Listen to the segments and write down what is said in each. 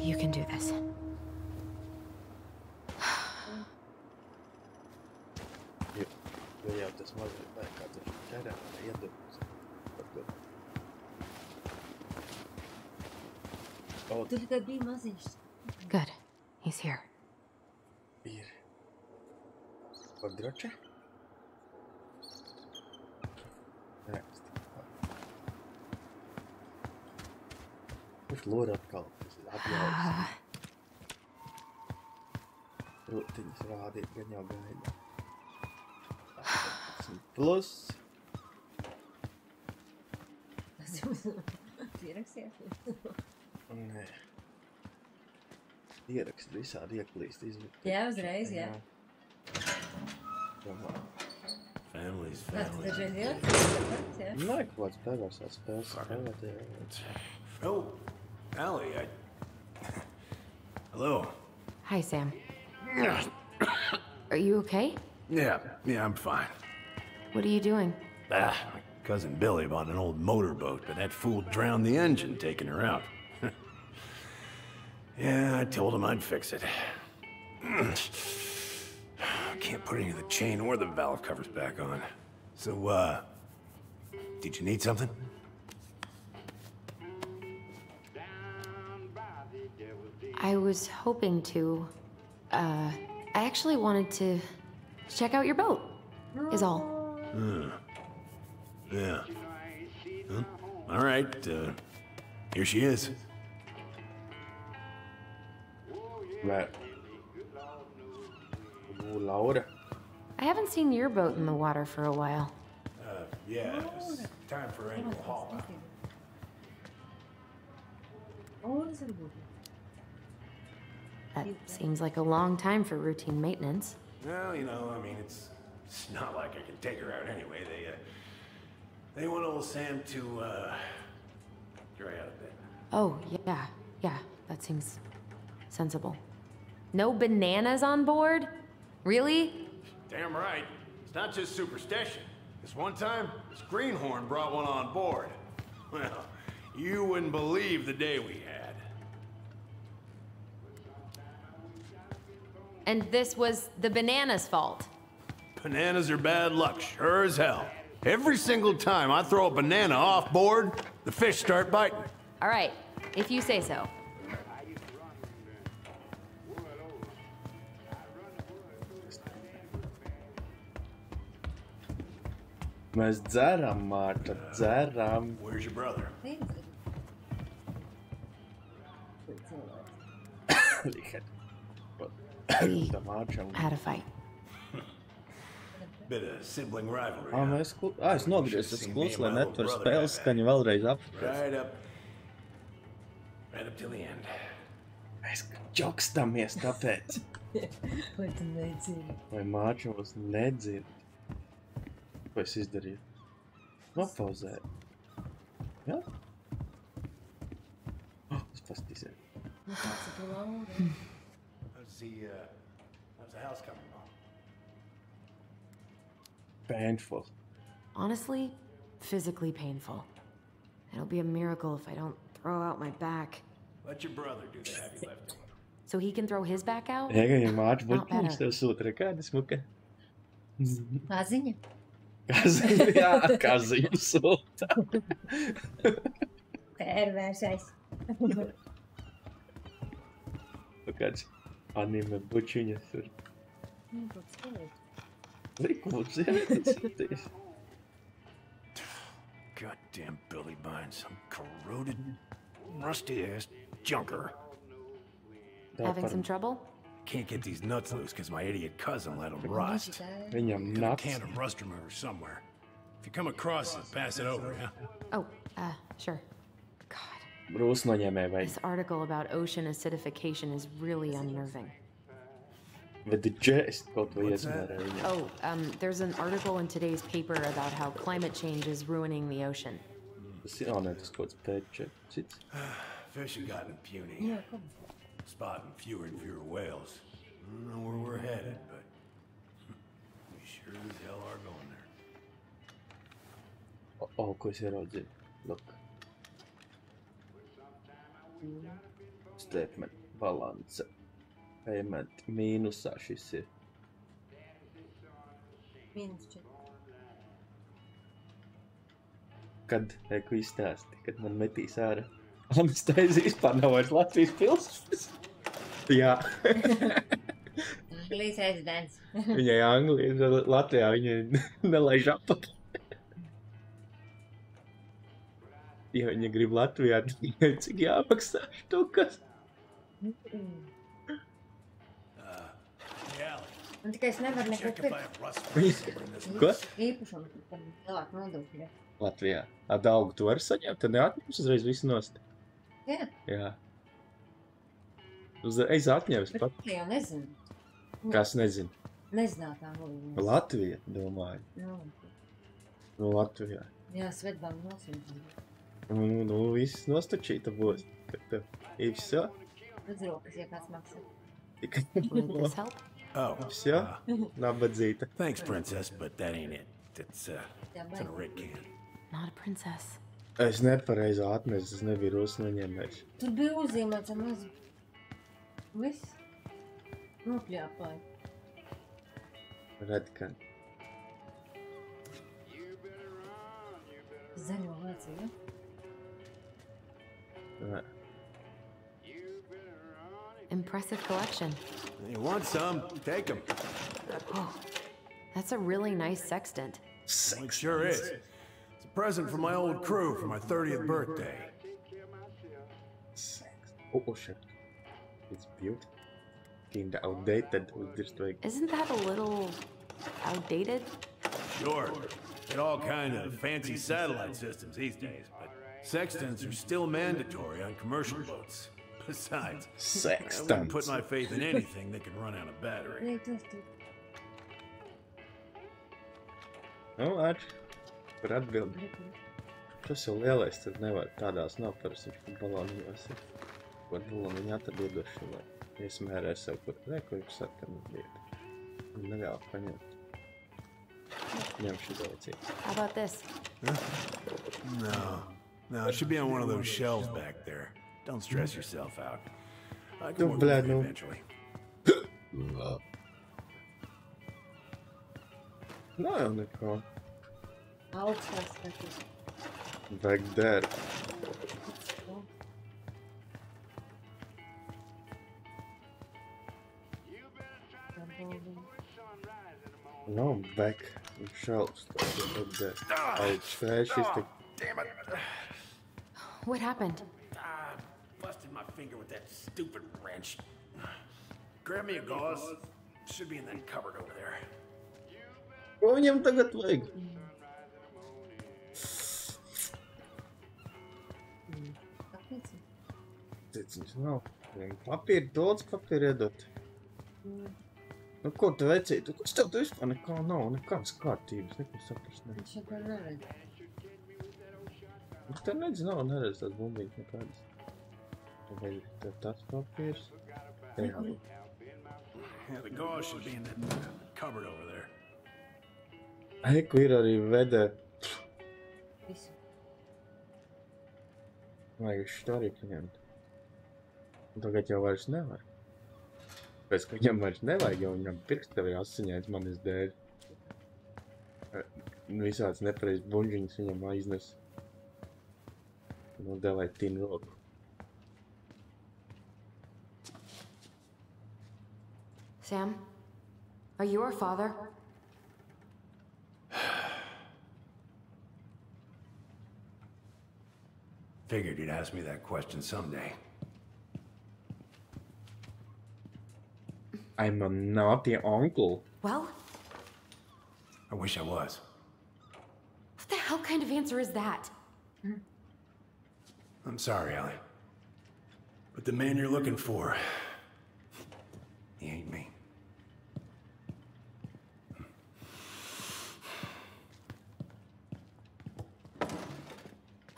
You can do this. Jo jau tas mazliet tā kā taču ķerā iedomās. Tu tikai biji maziņš. Good. He's here. Ir. Поддроча? Kurš lūra atkal? Tas ir apjaujas. Rūtiņas rādīt, gan jau gaida. 18 plus. Tas jums ieraksiet? Nē. Ierakst visādi ieklīst izlikt. Jā, uzreiz, jā. Domā. Family's Kāds family. dažreiz ieraksiet? Jā. Nē, kaut kāds pēvārsās spēles spēlēt, jā. Oh, Allie, Hello. Hi, Sam. Are you okay? Yeah, I'm fine. What are you doing? My cousin Billy bought an old motorboat, but that fool drowned the engine taking her out. Yeah, I told him I'd fix it. Can't put any of the chain or the valve covers back on. So, did you need something? I was hoping to. I actually wanted to check out your boat, is all. Yeah. Huh? All right, here she is. Vai. Laura. I haven't seen your boat in the water for a while. Yeah, it's time for annual haul out. That seems like a long time for routine maintenance. Well, you know, I mean, it's not like I can take her out anyway. They want old Sam to, dry out a bit. Oh, yeah, that seems sensible. No bananas on board? Really? Damn right. It's not just superstition. This one time, this greenhorn brought one on board. Well, you wouldn't believe the day we had. And this was the banana's fault. Bananas are bad luck, sure as hell. Every single time I throw a banana off board, the fish start biting. All right, if you say so. Mēs dzeram, Mārta, dzeram. Where's your brother? We had a fight. Bit of sibling rivalry. Mēs es nogriezu tas klusi, lai netver spēles skaņu vēlreiz Right up till the end. Mēs ķokstamies tāpēc. Vai tu nedzirdi? Vai Mārča mums nedzird? Ko es izdarīju? Nopauzēju. Jā? Es pastīsiet. Kāds ir tu Laura? How's the house coming along? Painful. Honestly, physically painful. It'll be a miracle if I don't throw out my back. Let your brother do the heavy lifting. So he can throw his back out? Ega, ja Mārča Not buļķis better. tev sūta rekādi smuka. Maziņa? Kaziņu sūta. Pērvēršais. Kāds anime bučiņas ir. Likums, jā. Goddamn Billy buying some corroded, rusty-ass junker. Having some trouble? Can't get these nuts loose because my idiot cousin let them rust. Viņam Got a nats. can of rust remover somewhere. If you come across it, pass it over, yeah? Oh, sure. God, Brūs noņēmē vai. this article about ocean acidification is really unnerving. Vai tu džēst kaut ko What's that? iesmērē viņam? Oh, there's an article in today's paper about how climate change is ruining the ocean. Tas ir, nē, tas kaut kāds pēča. Cits. Fish have gotten puny. Jā, kom. Spotting fewer and fewer whales. I don't know where we're headed, but we sure as hell are going there. Ko es ieraudzīju? Look. Statement balance. Payment miinusā šis ir. -4. Kad eku izstāsti, kad man metīs ārā. Anastāzija vispār nav vairs Latvijas pilsētas. Jā. Anglijas rezidents. Viņai Anglija, Latvijā viņa nelaiž apakaļ. Ja viņa grib Latvijā, tad viņai cik jāmaksā štukas. Un tikai es nevaru neko pirkt. Ko? Īpašumu, tad lielāk nodokļi. Latvijā. Algu tu vari saņemt, tad neatņems uzreiz visu nost. Jā. Jā. Uzreiz atņems Bet pat. tu jau nezinu. Kas nezina? Nezināt Angliju. Latvija, domāju. Nu, Latvijā. Jā, Svetbāna nosūtīja. Nu, viss nostačīta būs. Все. Uzrokas, ja kāds maksā. Tikai. Would this help? Oh. Все. Nabadzīta. Thanks, princess, but that ain't it. It's Jā, in a red can. Not a princess. Es nepareizi atnesu, es nebiju Rūs noņēmējis. Tur bija uzzīmēts ar mazu. Viss. Nopļāpāja. Redkan. Zaļo vāciju. Nē. Impressive collection. You want some? Take them. Oh, that's a really nice sextant. It sure is. It's a present from my old crew for my 30th birthday. Oh, shit. It's beautiful. Kinda outdated with this twig. Isn't that a little outdated? Sure. Get all kind of fancy satellite systems these days, but sextants are still mandatory on commercial boats. Besides, I wouldn't put my faith in anything that can run out of battery. Nē, tas tur. Nu, ar par atbildi. Tas jau lielais, tad nevar tādās nav parasti, ka baloniņos ir. Ko baloniņi atrad iedoši, lai iesmērē sev, kur kur ir sarkana lieta. Un nevēl paņemt. Ņem šī veicīt. How about this? No, it should be on one of those shelves back there. Don't stress yourself out. I can Nu, work blēd, with you nu. eventually. Nav jau neko. Augstās skatus. Back there. No, back shelves. Back there. Augstvēšis tik. Damn it! What happened? Busted my finger with that stupid wrench. Grab me a gauze. Should be in that cupboard over there. Ko viņam tagad vajag? Kāpēc? Ticiņas nav. Viņam papīri, daudz papīri iedot. Nu, ko tu vecītu? Kas tev tu vispār nekā nav? Nekādas kārtības, neko saprast. Viņš jau tā neredz. Nu, te nedz nav, neredz tās bumbiņas nekādas. Tagad tev tas papīrs. Jā. Yeah, the gauze should be in that cupboard over there. Eiku ir arī vede. Visu. Vajag šito arī paņemt. Un tagad jau vairs nevar. Pēc, ka viņam vairs nevajag, jo viņam pirkstevi ir asiņains manis dēļ. Visāds nepareiz buņģiņas viņam aiznes. Nu, devai tin roku. Sam, are you our father? Figured you'd ask me that question someday. I'm a naughty uncle. Well, I wish I was. what the hell kind of answer is that? I'm sorry, Ellie. But the man you're looking for, he ain't me.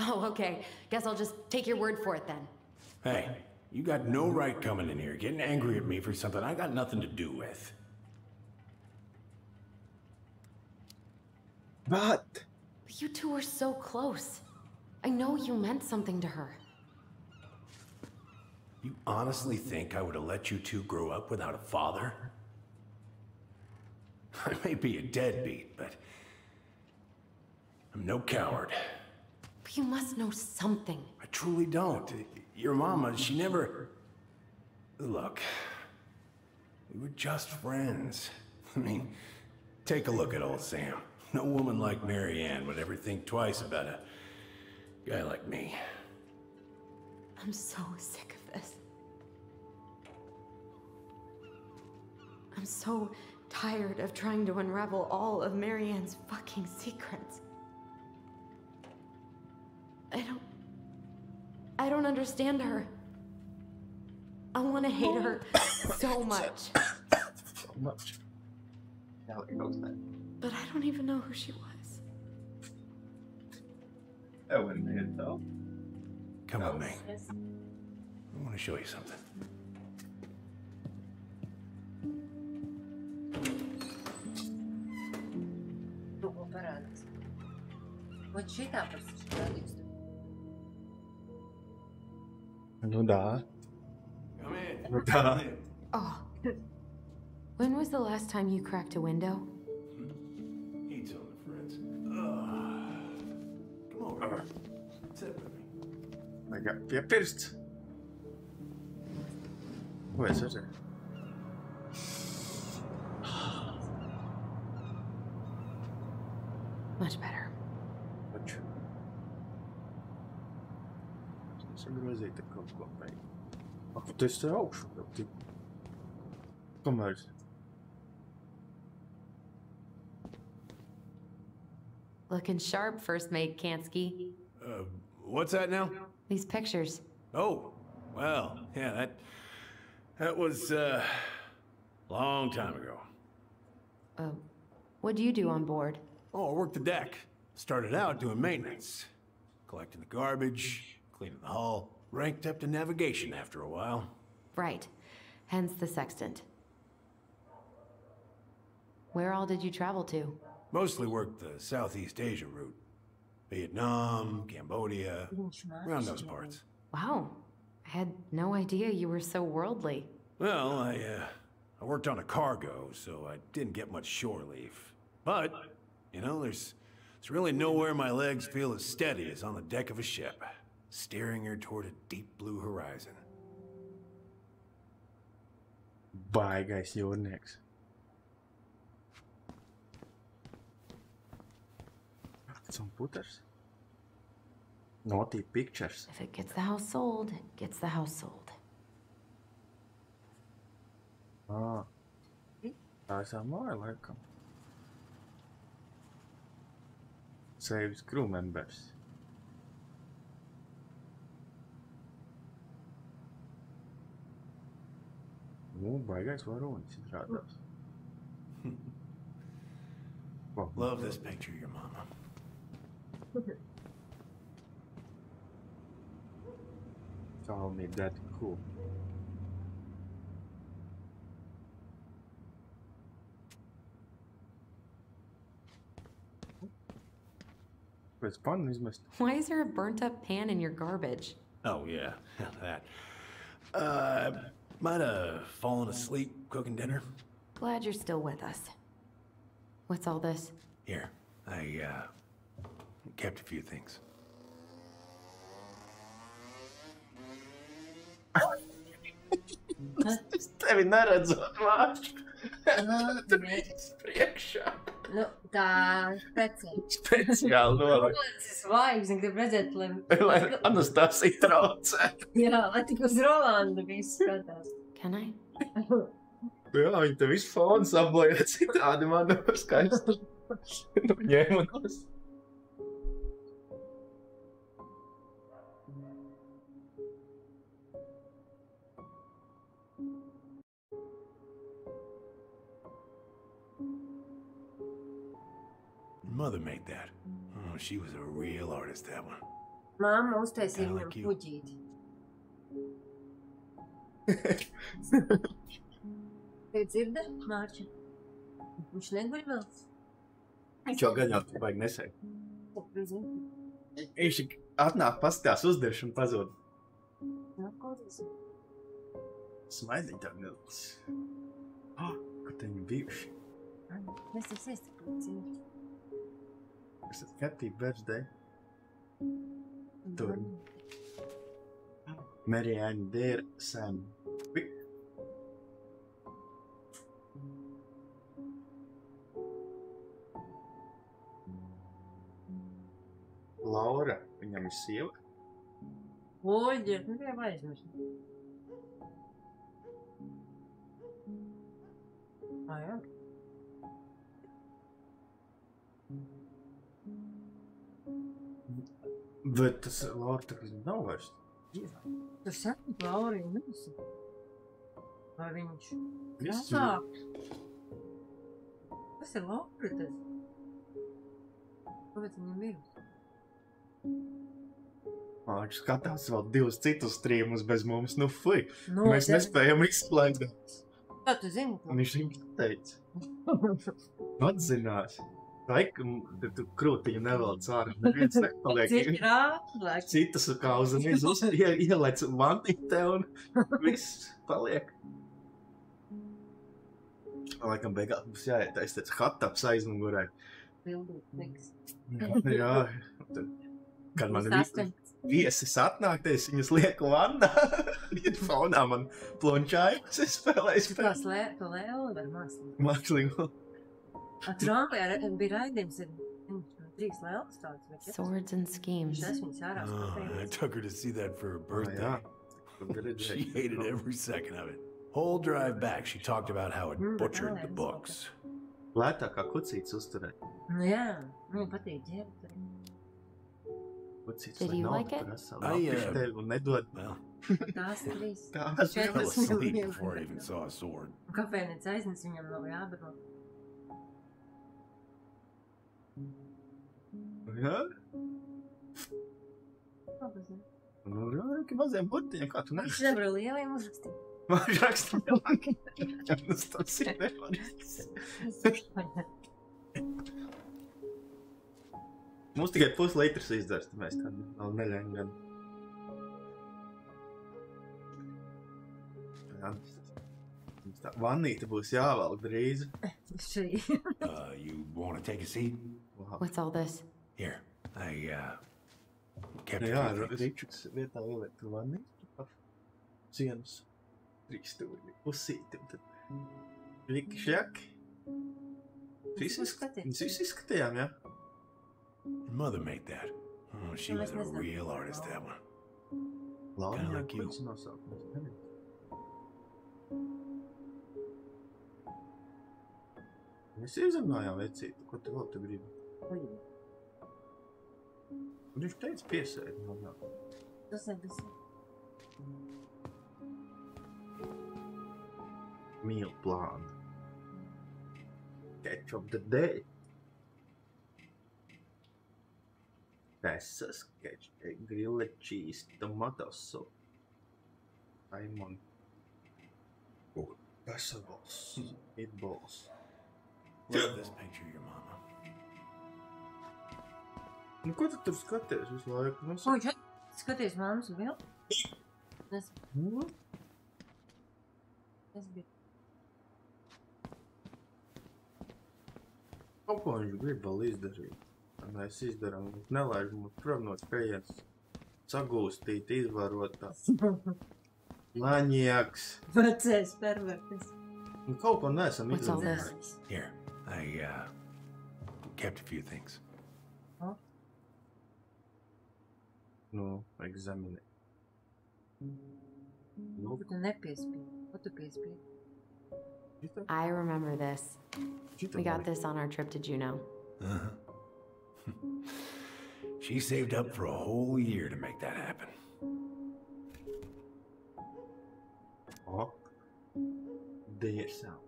Oh, okay. Guess I'll just take your word for it then. Hey, you got no right coming in here getting angry at me for something I got nothing to do with. But But you two were so close. I know you meant something to her. You honestly think I would have let you two grow up without a father? I may be a deadbeat, but I'm no coward. But you must know something. I truly don't. Your mama, she never... Look, we were just friends. I mean, take a look at old Sam. No woman like Mary Ann would ever think twice about a guy like me. I'm so sick of this. I'm so tired of trying to unravel all of Mary Ann's fucking secrets. I don't understand her. I want to hate her so much. So much. Now it goes then. But I don't even know who she was. That wouldn't be it though. Come with me. I want to show you something. Drugo parādās. Вот šitā parādīs. Nu da. Come in. Nu da. Oh. When was the last time you cracked a window? Eat something, friends. Come over. Sit with me. Vajag piepirst. Ko es redzēju? Much better. Taču. Es nesagrozīt ar kaut ko beig. Ak, tu esi te augšu jau tik. Kamēr. Looking sharp, First Mate Kansky. What's that now? These pictures. Oh, well, yeah, that was, long time ago. What do you do on board? Oh, I worked the deck. Started out doing maintenance. Collecting the garbage, cleaning the hull. Ranked up to navigation after a while. Right. Hence the sextant. Where all did you travel to? Mostly worked the Southeast Asia route. Vietnam, Cambodia, around those parts. Wow. I had no idea you were so worldly. Well, I worked on a cargo, so I didn't get much shore leave. But, you know, there's really nowhere my legs feel as steady as on the deck of a ship, steering her toward a deep blue horizon. Bye, guys. See you next. Some putters. Naughty pictures. If it gets the house sold, it gets the house sold. Ah. That's a more like them. Saves crew members. Nu, baigais varonis izrādās. Love this picture, your mama. Call me that cool. It's fun, izmest. Why is there a burnt up pan in your garbage? Oh, yeah, that. Might have fallen asleep cooking dinner. Glad you're still with us. What's all this? Here, I kept a few things. Tevi neredzot vārdu. Tu biji priekšā. Nu, tā speciāli. Speciāli nolikt. Rolands zvaigzne, grib redzēt, Lai Anastasija traucē. Jā, lai tik uz Rolanda viss skatās. Can I? Jā, viņi te visu fonu sablēja citādi man skaisti. Nu, ņēmanos. Mother made that. Oh, she was a real artist, that one. Māma uztaisīja Kinda viņam like you. puģīti. Tev dzirda, Mārča? Viņš neguļ vēl? Viņš jau gan jau tu baigi nesēj. Zini? Viņš atnāk, paskatās uzdirš un pazūd. Nāk klausies. Smaidītā milts. Oh, kur te viņi bijuši? Mēs esam saistīti. Es esmu happy birthday. Tur. Marianne der Sam. Laura, viņam ir sieva. Oļģi, nu kā aizmirst. Jā. Bet tas Laura tagad nav vairs. Tu saki, Laura jau neesi. Vai viņš? Viss Sāk. Kas ir Laura tas? Kāpēc viņam ir? Viņš skatās vēl 2 citus streamus bez mums, nu fuj. No, Mēs nespējam izslēgt. Kā tu zini? Viņš viņam teica. Atzinās. Laika, tu krūtiņu nevelc ārā, neviens nepaliek. Cik rātlāk. Citas kā uz mīzus ielēc vannītē un viss paliek. Laikam beigās mums jāiet, es teicu, hataps aizmugurē. Bildīt, liks. Jā, kad man viesis atnākties, viņas lieku vannā, ir faunā man plončājumus, es spēlēju Tu kā slēku lēli var mākslīgi. mākslīgu. Trumpē bija raidījums ar 3 lēlas tāds. Swords and schemes. Es viņas ārā I took her to see that for her birthday. Jā. She hated every second of it. Whole drive back, she talked about how it butchered the books. Lētākā kucītes uzturēt. Nu jā, viņam patīk ģērt. Kucītes, Did you like it? Tevi un nedod. Well, Tās 3. Tās I fell asleep 40 before I even saw a sword. Kafēnīca aiznes viņam nav jābaro. Jā? Labi, zini. Nu, ka maziem burtiņiem, kā tu Viņš neesi. nevar lieliem uzrakstīt. Man raksta lielāki. Tas tas ir nevarīgs. Mums tikai puslitrs izdzers, tad mēs tādu vēl neļaim gan. Jā, tā vannīte būs jāvelk drīz. Šī. You want to take a seat? Wow. What's all this? Here, I kept Jā, a few things. Ričuks vietā ieliek vannīti. Cienas. 3 stūri. Pusīti. Un tad Riki šļaki. Mēs visi izskatījām, jā? Your mother made that. Oh, she was a real artist, that one. Labi, Kinda jā, like you. kuģis nosaukums. Mēs izrunājām vecīti, ko tu vēl te gribi? Un viņš teica piesēdi man jā. Tas nebis. Meal plan. Catch of the day. Pessas, catch, grilled cheese, tomato sauce. Lemon. Oh, pessa balls. Meatballs. Love this picture of your mama. Nu, ko tu tur skaties visu laiku? Nu, Ko viņš skaties mammas vēl? Es biju. Kaut ko viņš grib vēl izdarīt. Mēs izdarām, nelaiž mums prom no skrejienes. Sagūstīt, izvarot tā. Maņiaks. Vecais pervertis. Nu, kaut ko neesam What's all izdarījuši. this? Here, I kept a few things. Nu, ekzaminē. Nu, Ko tu nepiespīji? Ko tu piespīji? šitā, I remember this. šitā We got man this on our trip to Juneau. Uh-huh. She saved up for a whole year to make that happen. O. Diešām.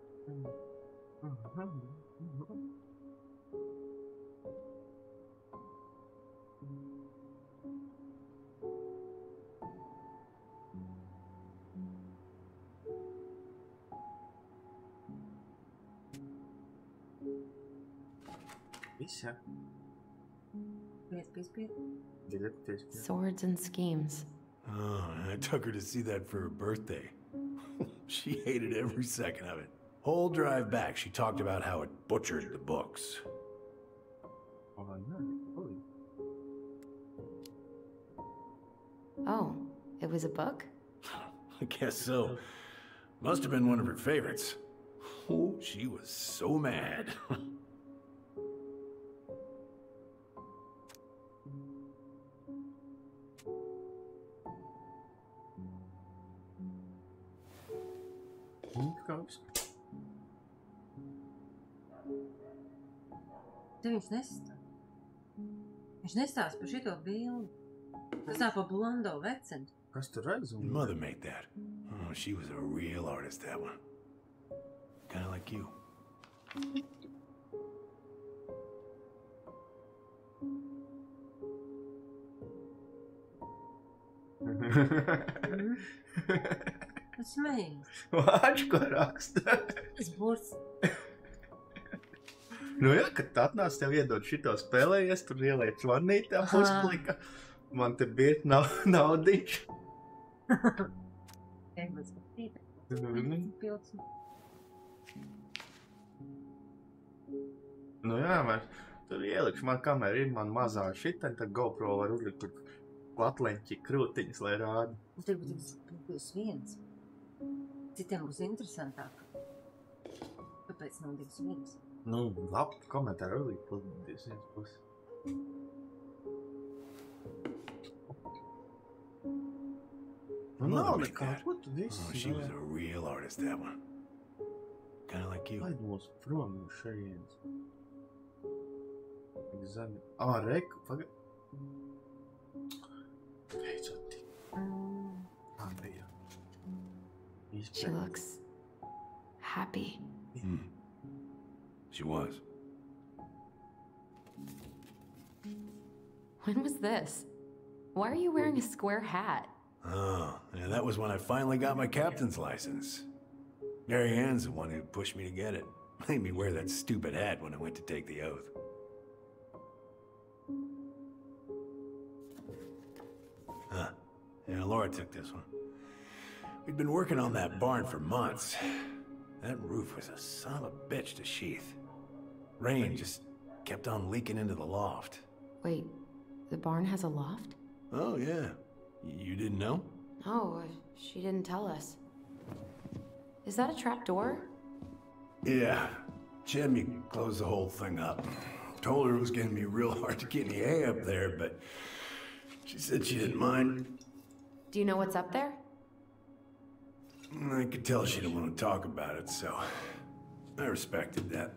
Viss, jā. Piespīji? Diļaties. Swords and schemes. Oh, I took her to see that for her birthday. She hated every second of it. Whole drive back, she talked about how it butchered the books. Oh, no. Oh, it was a book? I guess so. Must have been one of her favorites. Oh, she was so mad. Te viņš nestāsta. Viņš nestāsta par šito bildi. Tas tā pa Blondo vecentu. Kas tur redz? Mother made that. Oh, she was a real artist, that one. Kind of like you. Tas smējas. Vāč, ko raksta? Tas burts. Nu jā, kad tu atnāc tev iedod šito spēlējies, tur ieliec vannītā pusplika. Man te bija naudiņš. Egbats patīk. Pilts. Nu jā, mēs tur ielikšu man kamēr ir man mazā šita, tad GoPro var uzlikt tur platleņķi krūtiņas, lai rāda. Mums tur būs viens. Citiem būs interesantāk. Kāpēc nav 201? Nu, labi, komentāri uzlikt plus 201 plus. Mother made that. Oh, she was a real artist, that one. Kind of like you. Laid mūs prom no šejienes. Zemi. Reku, pagad. Beidzot tik. Bija. She looks happy. She was. When was this? Why are you wearing a square hat? Oh, yeah, that was when I finally got my captain's license. Mary Ann's the one who pushed me to get it. Made me wear that stupid hat when I went to take the oath. Huh. Yeah, Laura took this one. We'd been working on that barn for months. That roof was a son of a bitch to sheath. Rain just kept on leaking into the loft. Wait, the barn has a loft? Oh, yeah. You didn't know? Oh, she didn't tell us. Is that a trap door? Yeah. She had me close the whole thing up. Told her it was gonna be real hard to get any hay up there, but she said she didn't mind. Do you know what's up there? I could tell she didn't want to talk about it, so I respected that.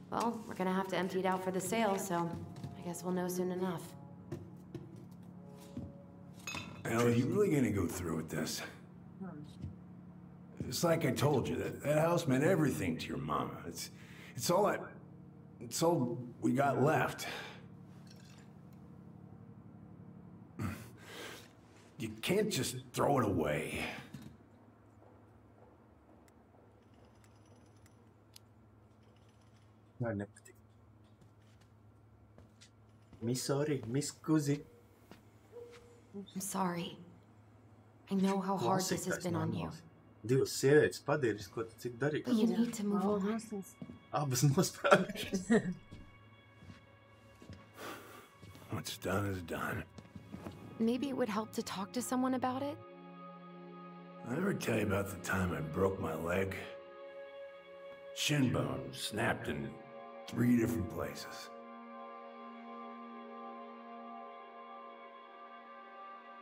Well, we're gonna have to empty it out for the sale, so I guess we'll know soon enough. Hell, are you really gonna go through with this? It's like I told you, that house meant everything to your mama. It's all we got left. You can't just throw it away. Nē, nepatīk. Miss sorry, Miss Kuzi. I'm sorry. I know how hard this has been on you. Divas sievietes padīris, ko tu cik darīt. But you need to move on. Abas nosprājušas. What's done is done. Maybe it would help to talk to someone about it? I ever tell you about the time I broke my leg? Shin bone snapped in 3 different places.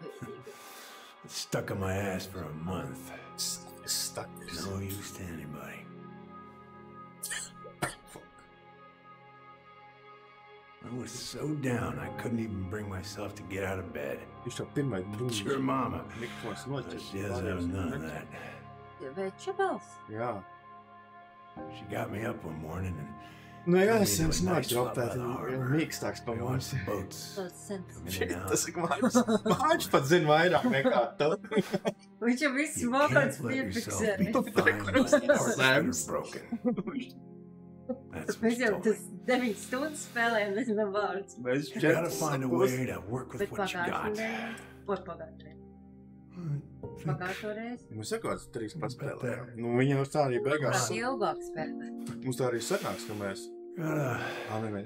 It stuck in my ass for a month. Stuck. No use to anybody. I was so down I couldn't even bring myself to get out of bed. Viņš jau pirmais It's your mama. Mikls noķers. She doesn't have none of that. Vegetables? Jā. She got me up one morning and Nu jā, took me es to a jums nice nāku spot by dropēt, the harbor. mīkstāks pa We mums. watched the boats Tas sens. come in and out. Tas ir mājas. Mājas pat zina vairāk nekā tu. Viņš jau viss You valodas can't let yourself be piefiksē. defined by the parts that are broken. That's what Mēs she jau told me. tas 9 stundas spēlējam, nezinām vārdus. Mēs You gotta find a way to work with Bet what you got. pagājušajā nedēļā. Oi, pagājušajā. Pagājušo reizi. Mums ir kaut kāds 3 paspēlējām. Nu, viņa uz tā arī beigās. Prāt ilgāk spēlēt. Mums tā arī sanāks, ka mēs...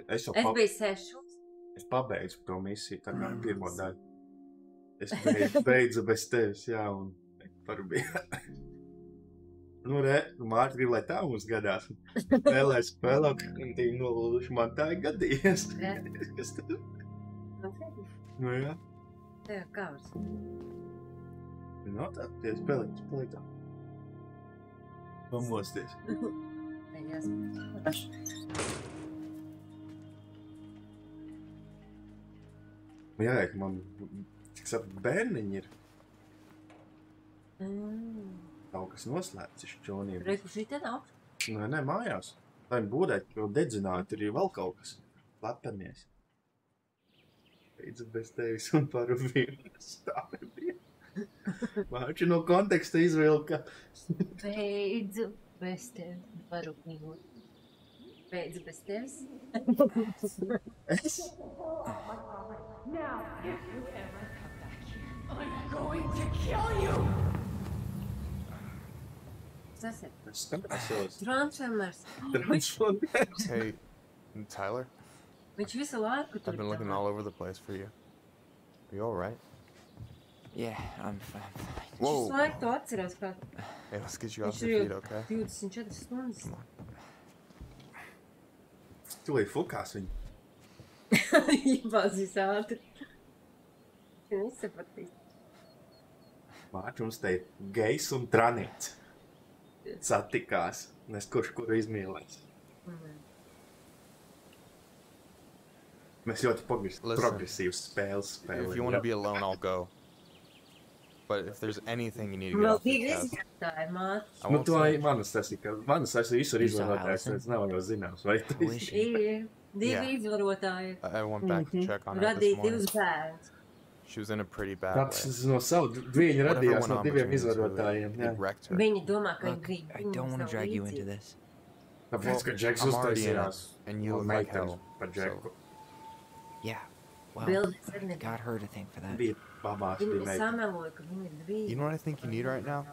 Es jau Es biju 6. Es pabeidzu to misiju, tā kā pirmo daļu. Es beidzu bez tevis, jā, un par bija. Nu, Mārta grib, lai tā mums gadās. Vēlēs spēlēt, un tīm nolūduši, man tā ir gadījies. Kas tad? Nu, jā. Tev kā vairs? No tā, tie spēlēt tā. Pamosties. Jā, ka man, cik sapratu, bērniņi ir. Kaut kas noslēpts iš čoniem. Reiz, šī te nav? Nē, mājās. Lai būdēt, jo dedzināt ir vēl kaut kas. Lepemies. Beidzu bez tevis un parubīnas. Tā nebija. Māči no konteksta izvilka. Beidzu bez tevis un parubīnas. Beidzu bez tevis. Es? Now, if you ever come back here, I'm going to kill you! Tas ir Es skatos. Transformers. Transformers. Hey, Tyler, Viņš visu laiku tur I've been looking all over the place for you. Are you all right? Yeah, I'm fine. Viņš Whoa. visu laiku to atcerās, kā Hey, let's get you off viņš your ir feet, okay? 24 stundas. Tu lai fukās viņu. Jebās visādi. Viņš nesapratīs. Māči mums te ir gejs un tranīts. Satikās. Nes kurš kuru izmīlēs. Mēs ļoti progresīvas spēles If you want to be alone, I'll go. But if there's anything you need to get Vēl off your divi chest, izgātāji, māte. I Nu, won't to say. manas tas ir, ka manas tas ir visur izvēlētājs, Allison? tas nav jau zināms, vai tu Who is she? Ir divi Yeah. izvarotāji. I went back to check on her this Radīja morning. divus bērnus. She was in a pretty bad Tāds way. no savu dviņu Whatever radījās went no on diviem between us really, izvarotājiem, jā. it wrecked her. Viņi domā, ka Look, viņi I don't want to drag you into this. Tāpēc, ka Džeks I'm already in it, uztaisījās and you look like hell. par Džeku. Yeah, well, Bildes arī nebija. got her to thank for that. Bija babās, Viņi bija meitene. sameloja, ka viņi ir divi. You know what I think you need right now?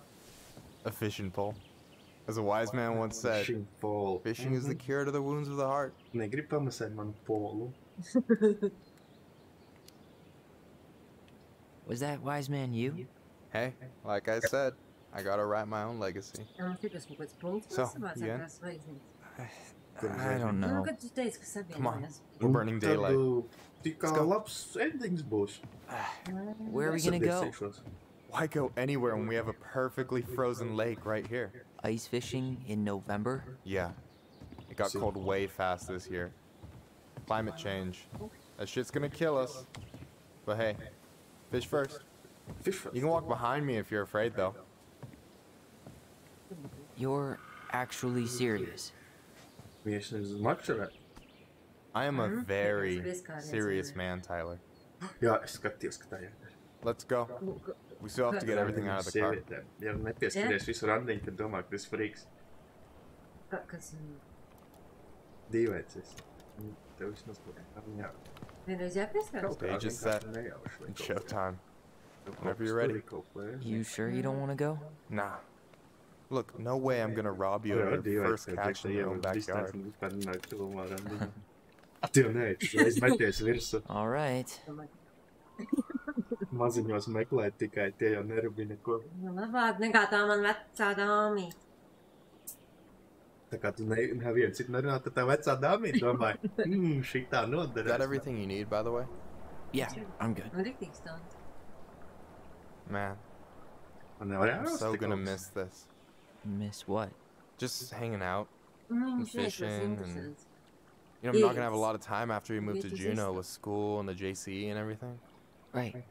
A fishing pole. As a wise man once said, Fishing pole. fishing is the cure to the wounds of the heart. Negrib pamasēt manu polu. Was that wise man you? Hey, like I said, I gotta write my own legacy. Mums ir kaut kāds punkts, So, kas yeah. savācās vajadzības. I don't Nu, know. kad tu teici, ka Come on, savienojās. we're burning daylight. Tikā Let's go. labs endings būs. Where are we gonna go? Sabiedzīšos. Why go anywhere when we have a perfectly frozen lake right here? Ice fishing in November? Yeah. It got See. cold way fast this year. Climate change. That shit's gonna kill us. But hey, fish first. Fish first. You can walk behind me if you're afraid though. You're actually serious. Viņš ir uz makšarē. I am a very Pieskāriens serious viņai. man, Tyler. Jā, es skatījos, ka tā ir. Let's go. We still have to get everything out of the car. Sievietēm. Ja nepieskaties visu randiņu, tad domā, ka tas friks. Kas Dīvēcis. Tev vismaz kaut kā jā. vienreiz jāpieskārās? Stage is set. It's showtime. Whenever you're ready. You sure you don't want to go? Nah. Look, no way I'm gonna rob you of your first catch in your own backyard. Tev nē, tu reiz meties virsū. All right. Maziņos meklēt tikai tie jau nerubina neko. Nu, labāk nekā tā man vecā dāmī. Tā kā tu nevienu citu nerunā, tad tā vecā dāmīte domāja, šī tā Is that noderēs. everything you need, by the way? Yeah, I'm good. Un riktīgi stāv. Man, Man nevar I'm jārast so tik gonna augsts. miss this. Miss what? Just hanging out. Viņš fishing ir and- interesants. You know, I'm not gonna have a Yes. lot of time after we move to Yes, yes, Juneau yes. with school and the JC and everything. Right.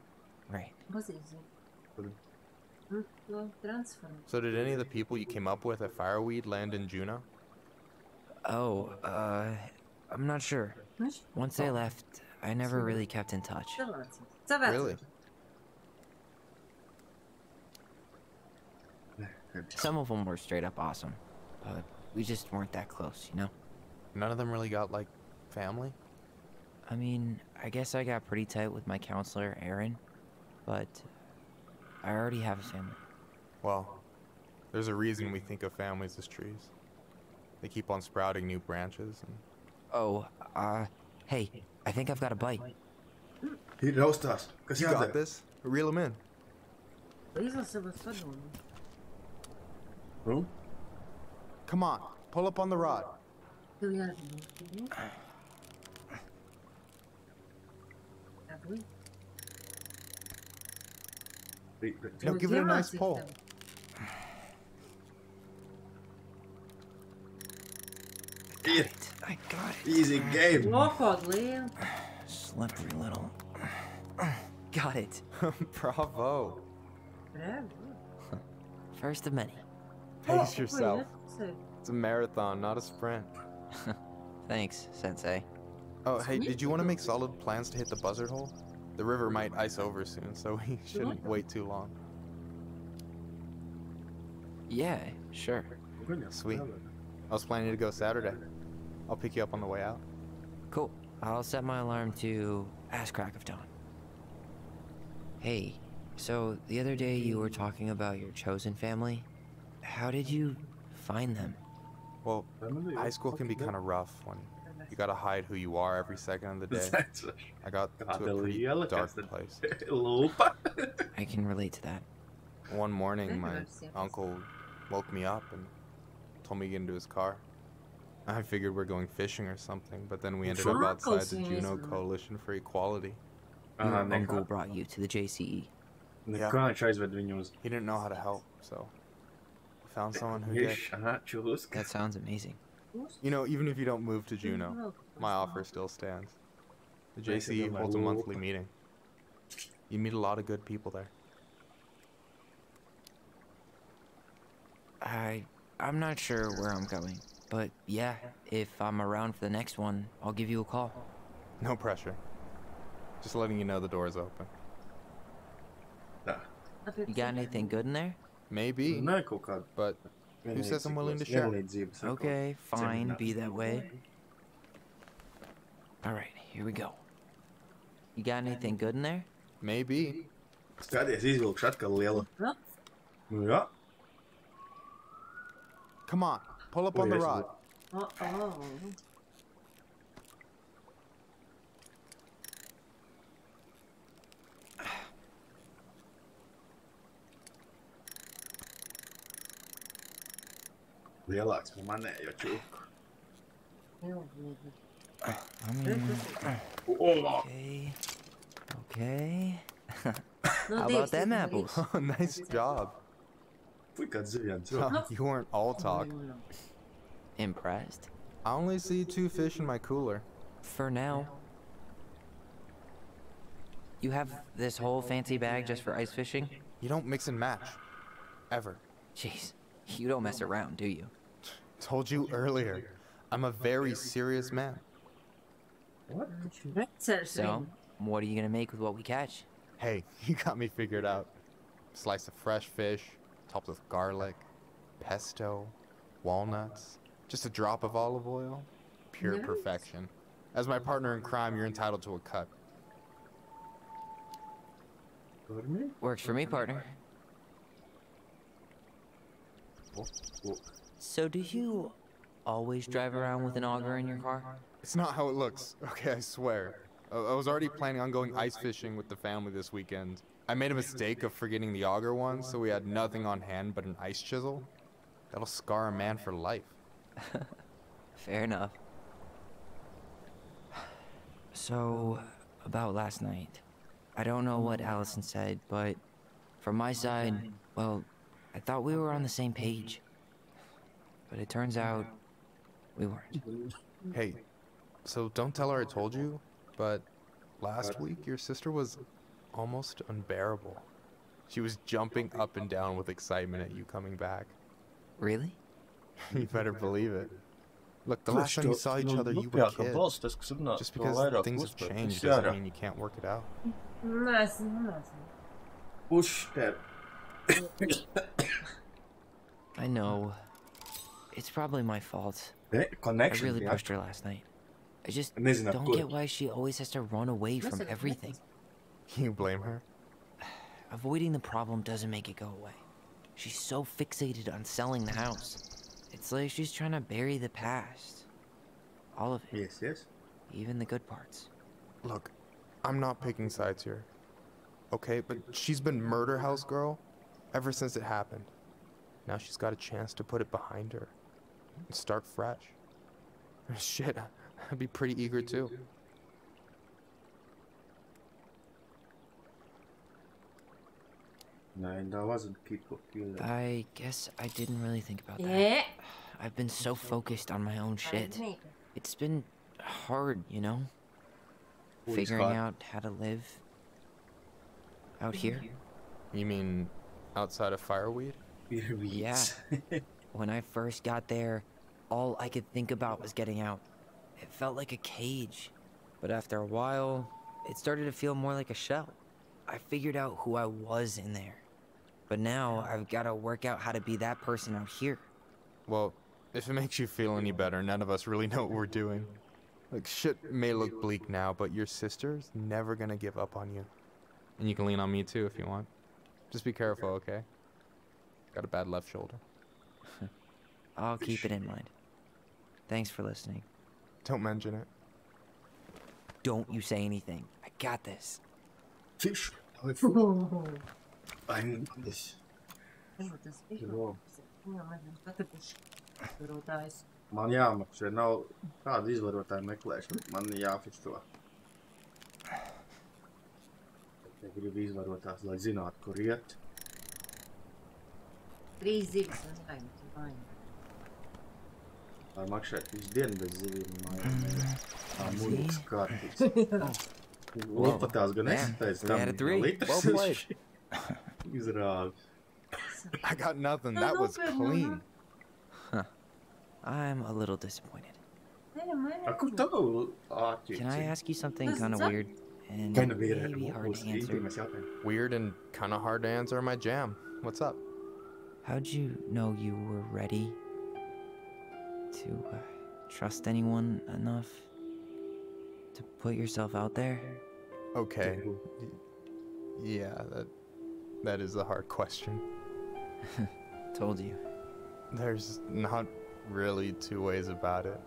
Right. Pazīzi. Kur? No, transform. So did any of the people you came up with at Fireweed land in Juneau? Oh, I'm not sure. Viņš Once they left, I never really kept in touch. cilvēks. Savēc. Really? Some of them were straight up awesome, but we just weren't that close, you know? None of them really got like family? I mean, I guess I got pretty tight with my counselor, Aaron, but I already have a family. Well, there's a reason we think of families as trees. They keep on sprouting new branches and... Oh, hey, I think I've got a bite. He raustās. Kas You got this? Reel him in. Izlasi padomu. Nu? Come on, pull up on the rod. Tev jāzina. Labi. Now give it a nice Jāmācīt pull. tev. Ir. I got it. Easy game. Lokot lielu. Slippery little. Got it. Bravo. Bravo. First of many. Pace yourself. So, It's a marathon, not a sprint. Thanks, Sensei. Oh, hey, did you want to make solid plans to hit the buzzard hole? The river might ice over soon, so we shouldn't wait too long. Yeah, sure. Sweet. I was planning to go Saturday. I'll pick you up on the way out. Cool. I'll set my alarm to ass crack of dawn. Hey, so the other day you were talking about your chosen family. How did you find them? Well, high school can be kind of rough when you gotta hide who you are every second of the day. I got to a pretty dark place. Lupa. I can relate to that. One morning, my uncle woke me up and told me to get into his car. I figured we're going fishing or something, but then we ended up outside the Juno Coalition for Equality. Your uncle brought you to the JCE. Kā viņš aizved viņu uz... He didn't know how to help, so we found someone who did. Čūska. That sounds amazing. You know, even if you don't move to Juno, my offer still stands. The JCE holds a monthly meeting. You meet a lot of good people there. I'm not sure where I'm going, but yeah, if I'm around for the next one, I'll give you a call. No pressure. Just letting you know the door's open. You got anything good in there? Maybe, Nē, kaut kāda. but who says I'm willing to share? Vienlīdzības ar Okay, kaut fine, cenu be nāc. that way. Alright, here we go. You got anything good in there? Maybe. Skaties, izvilkšu atkal liela. Ja? Nu jā. Come on, pull up on the rod. Oh. Lielāks par manējo čūku. I mean, okay. Okay. How about them apples? Oh, nice job. Fui kāds ziviens. You weren't all talk. Impressed? I only see 2 fish in my cooler. For now. You have this whole fancy bag just for ice fishing? You don't mix and match. Ever. Jeez, you don't mess around, do you? Told you earlier. I'm a very serious man. What? So, what are you gonna make with what we catch? Hey, you got me figured out. Slice of fresh fish, topped with garlic, pesto, walnuts, just a drop of olive oil. Pure Nice. perfection. As my partner in crime, you're entitled to a cut. Works for me, partner. So do you always drive around with an auger in your car? It's not how it looks, okay, I swear. I was already planning on going ice fishing with the family this weekend. I made a mistake of forgetting the auger one, so we had nothing on hand but an ice chisel. That'll scar a man for life. Fair enough. So, about last night. I don't know what Allison said, but from my side, well, I thought we were on the same page. But it turns out we weren't. Hey, so don't tell her I told you, but last week your sister was almost unbearable. She was jumping up and down with excitement at you coming back. Really? You better believe it. Look, the last time you saw each other, you were kids. Just because things have changed doesn't mean you can't work it out. I know. It's probably my fault. I Connection. really pushed her last night. I just Nezinu, don't kur. get why she always has to run away from everything. You blame her? avoiding the problem doesn't make it go away. She's so fixated on selling the house. It's like she's trying to bury the past. All of it. Yes, yes. Even the good parts. Look, I'm not picking sides here. Okay, but she's been murder house girl ever since it happened. Now she's got a chance to put it behind her and start fresh. Shit, I'd be pretty eager too. Nein, da wasn't people feeling. I guess I didn't really think about that. Yeah. I've been so focused on my own shit. It's been hard, you know? Always Figuring hard. out how to live out here. You mean outside of Fireweed? Yeah. When I first got there, all I could think about was getting out. It felt like a cage. But after a while, it started to feel more like a shell. I figured out who I was in there. But now I've got to work out how to be that person out here. Well, if it makes you feel any better, none of us really know what we're doing. Like, shit may look bleak now, but your sister's never gonna give up on you. And you can lean on me too if you want. Just be careful, okay? Got a bad left shoulder. I'll keep it in mind. Thanks for listening. Don't mention it. Don't you say anything. I got this. Fisch. Eigentlich. Jo. Man jāmaksā, nav kāda izvarotāja meklēšana, man jāfišķo. Ja gribu izvarotās, lai zinātu, kur iet. 3 zivis un vainu. Lai makšēt visu dienu bez zivīm, tā mūļīgs kārtīgs. Lopatās gan esatēc tam litrs. Izrāvis. I got nothing. That was clean. I'm a little disappointed. Kur tavu āķi? Can I ask you something kind of weird and maybe hard to answer? Weird and kind of hard to answer my jam. What's up? How'd you know you were ready to trust anyone enough to put yourself out there? Okay. Yeah, that is a hard question. Told you. There's not really two ways about it.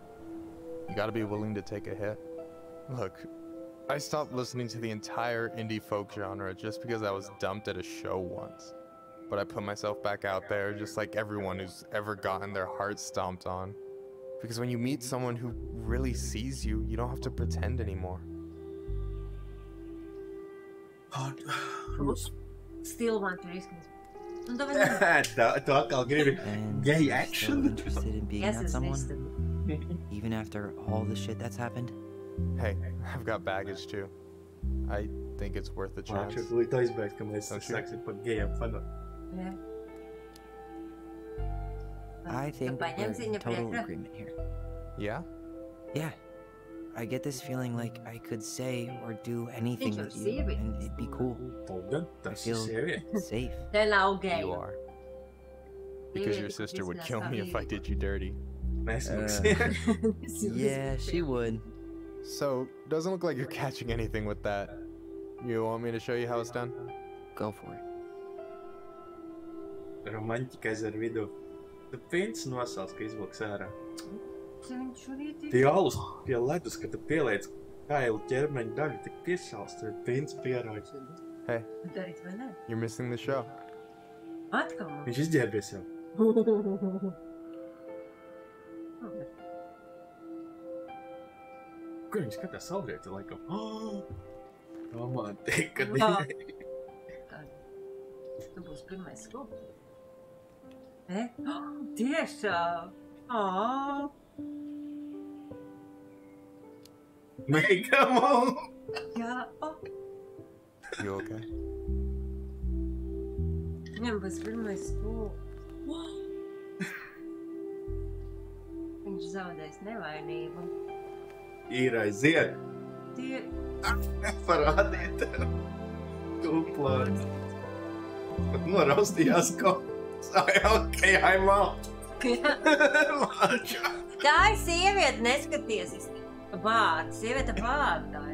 You gotta be willing to take a hit. Look, I stopped listening to the entire indie folk genre just because I was dumped at a show once. But I put myself back out there just like everyone who's ever gotten their heart stomped on. Because when you meet someone who really sees you, you don't have to pretend anymore. Still want to risk this. Tu atkal gribi gay action? Interested in being that someone? Even after all the shit that's happened? Hey, I've got baggage too. I think it's worth a chance. Mākšķi, līdz aizbēgt, ka mēs saksim par gejiem fanot. Yeah. I think we're in total agreement here. Yeah? Yeah. I get this feeling like I could say or do anything with you, and it'd be cool. I feel safe. You are. Because your sister would kill me if I did you dirty. Yeah, she would. So, doesn't look like you're catching anything with that. You want me to show you how it's done? Go for it. Romantika aiz ar vidu. Tu pins nosals, ka izvilks ārā. Tie alus pie ledus, kad tu pieliec kailu ķermeņa daļu, tik piesals, tur pins pierāģis. Hey, you're missing the show. Viņš izģērbies jau. Kur viņš skatās saulrieti laikam? Romantika. Tu būsi pirmais skulptors. Tiešām! May, come on! Jā, You okay? Viņam būs pirmais skulptors. Viņš zaudēs nevainību. Ir aiziet! Parādiet! Tūplāt! Pat noraustījās kaut. Okay, I'm out! Tā ir sieviete, neskaties! Vārds, sieviete vārdā.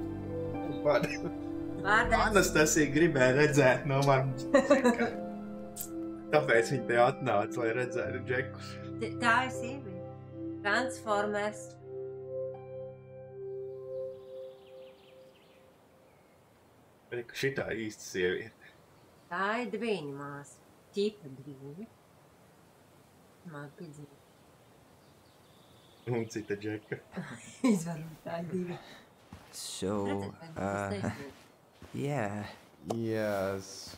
Pārdēļ. Anastasija gribēja redzēt no manis. Tāpēc viņa te atnāca, lai redzētu Džekus. Tā ir sieviete. Transformers. Reku, šitā īsta sieviete. Tā ir dviņu māsa. Ķipa dviņu. Māca piedzīvot. Un cita Džeka. Izvarbūt tā divi. So, yeah. Yes.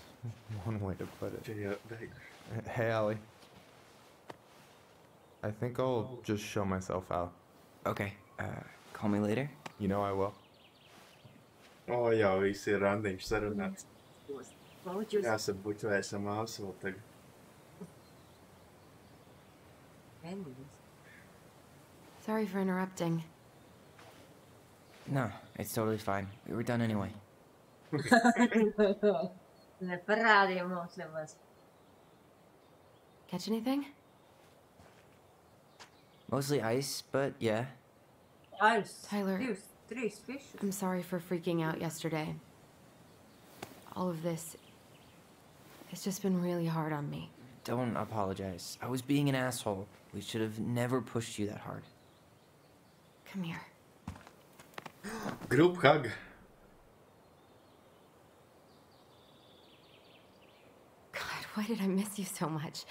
One way to put it. Čia jau beiguši. Hey, Allie. I think I'll just show myself out. Okay, call me later. You know I will. O, jau visi ir randiņš sarunāts. Pauķus. Jāsabuķvēsam māsu vēl tagad. Endības. Sorry for interrupting. No, it's totally fine. We were done anyway. Neparādīja mums nemaz. Catch anything? Mostly ice, but yeah. Tyler. 2, 3 fišus. I'm sorry for freaking out yesterday. All of this, it's just been really hard on me. Don't apologize. I was being an asshole. We should have never pushed you that hard. Come here. Group hug. God, why did I miss you so much?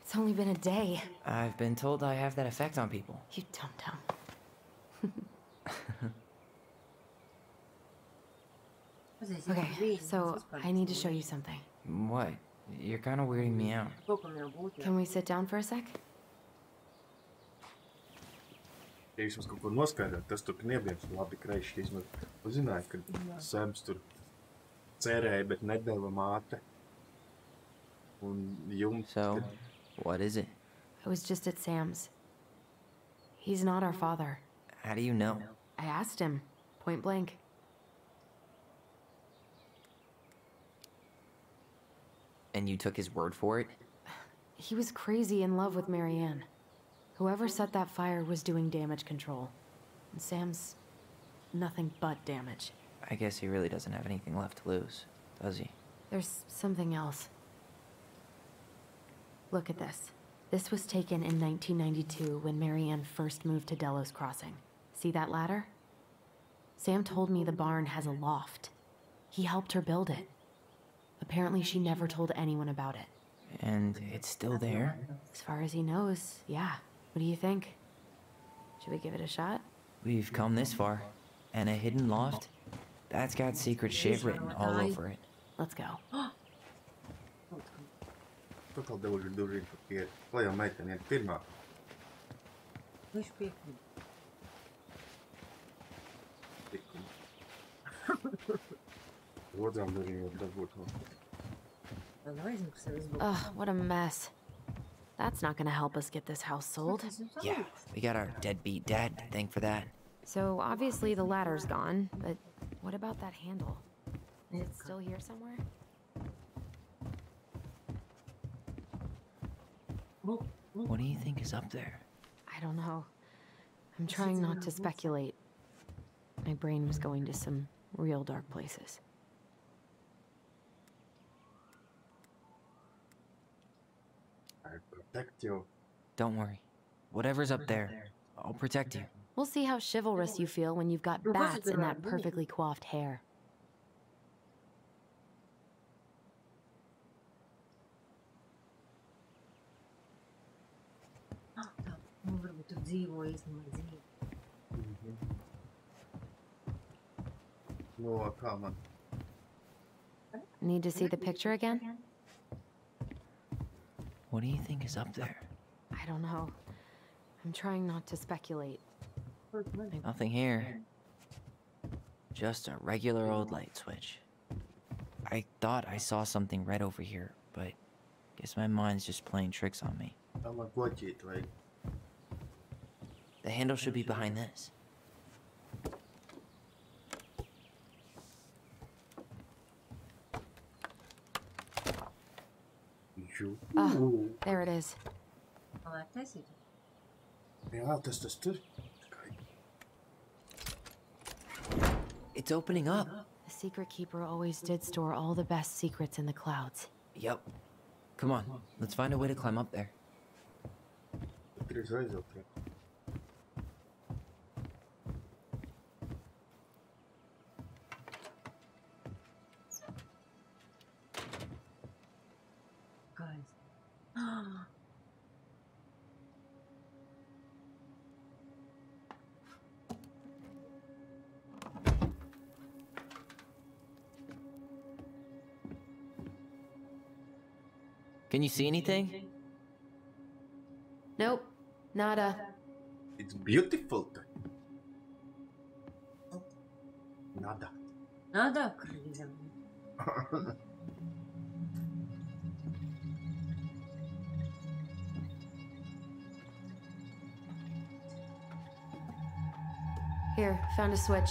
It's only been a day. I've been told I have that effect on people. You dum-dum. Okay, so I need to show you something. What? You're kind of weirding me out. Can we sit down for a sec? Ja jūs mums kaut ko noskaidrot, tas tur kniebiems labi kreiši. Jūs zināja, ka Sebs tur cerēja, bet nedeva māte. Un jums... So, what is it? I was just at Sam's. He's not our father. How do you know? I asked him, point blank. And you took his word for it? He was crazy in love with Marianne. Whoever set that fire was doing damage control. And Sam's nothing but damage. I guess he really doesn't have anything left to lose, does he? There's something else. Look at this. This was taken in 1992 when Marianne first moved to Delos Crossing. See that ladder? Sam told me the barn has a loft. He helped her build it. Apparently she never told anyone about it. And it's still there? As far as he knows, yeah. What do you think? Should we give it a shot? We've come this far. And a hidden loft? That's got secret shit written all over it. Let's go. Total duži papieri. Lai jau meitene ir pirmā. Viņš piekrīt. Otrām duži jau dabūt. Ugh, what a mess. That's not gonna help us get this house sold. Yeah, we got our deadbeat dad to thank for that. So obviously the ladder's gone, but what about that handle? Is it still here somewhere? What do you think is up there? I don't know. I'm trying not to speculate. My brain was going to some real dark places. I protect you. Don't worry. Whatever's up there, I'll protect you. We'll see how chivalrous you feel when you've got bats in that perfectly coiffed hair. Varbūt tu dzīvo īstenībā dzīvi. No, kā man? Need to see the picture again? What do you think is up there? I don't know. I'm trying not to speculate. Nothing here. Just a regular old light switch. I thought I saw something red over here, but guess my mind's just playing tricks on me. Tā man bloķīt, vai? The handle should be behind this. Oh, there it is. Jā, tas tur. It's opening up. The Secret Keeper always did store all the best secrets in the clouds. Yep. Come on, let's find a way to climb up there. Três vezes ou quê? Guys. Can you see anything? Nope, nada. It's beautiful. Nada. Nada kırılacağım. Here, found a switch.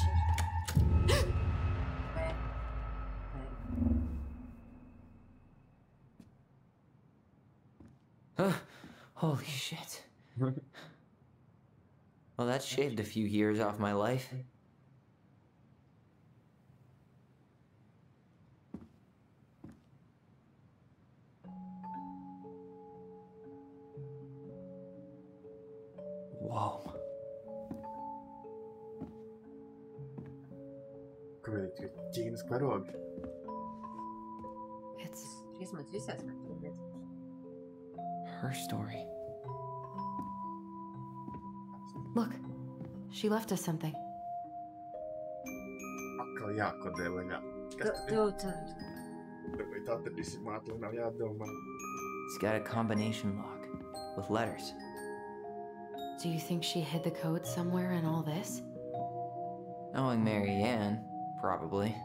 Holy shit. Well, that shaved a few years off my life. Whoa. Kāpēc Ķīnas karogi? It's Šīs visās katrs. Her story. Look, she left us something. Atkal jākodē vaļā. Tev tad. Tāpēc atradīsi mātu, nav jādomā. It's got a combination lock with letters. Do you think she hid the code somewhere in all this? Knowing Mary Ann, probably.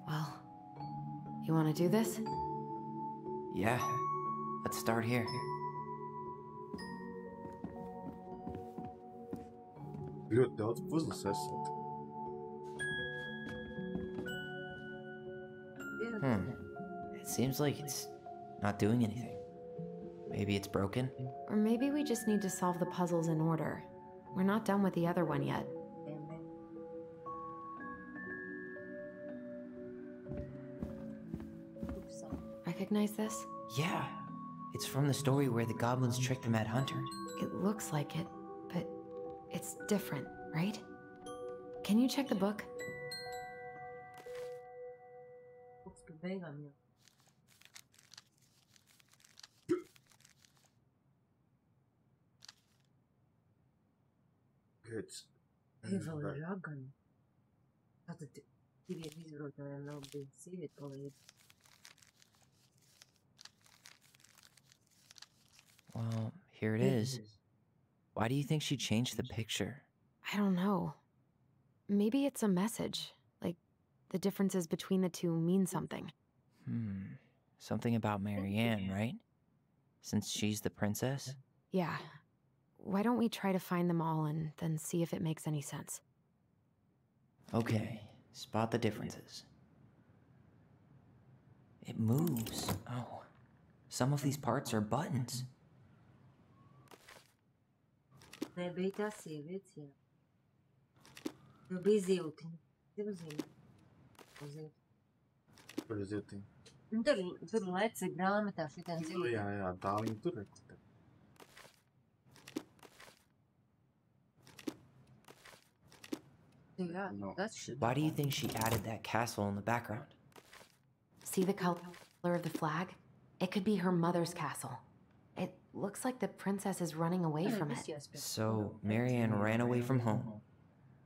Well, you want to do this? Yeah. Let's start here. Ļoti daudz puzles esat. It seems like it's not doing anything. Maybe it's broken? Or maybe we just need to solve the puzzles in order. We're not done with the other one yet. Recognize this? Yeah. It's from the story where the goblins tricked the Mad Hunter. It looks like it, but it's different, right? Can you check the book? Pēc. Vēl ir ragani. Tātad vīrieši izbraucējiem nav bijis sievieti palīdz. Well, here it is. Why do you think she changed the picture? I don't know. Maybe it's a message. Like, the differences between the two mean something. Something about Mary Ann, right? Since she's the princess? Yeah. Why don't we try to find them all and then see if it makes any sense? Okay, spot the differences. It moves. Oh, some of these parts are buttons. Nebija tā sievietes, jā. Nu bija ziltiņa. Tev ziltiņa. Kur ir ziltiņa? Nu tur leci grāmatā šitien ziltiņa. Jā, tā viņa tur ir. Jā, that's shit. Why do you think she added that castle in the background? See the color of the flag? It could be her mother's castle. It looks like the princess is running away from it. So, Mary Ann ran away from home.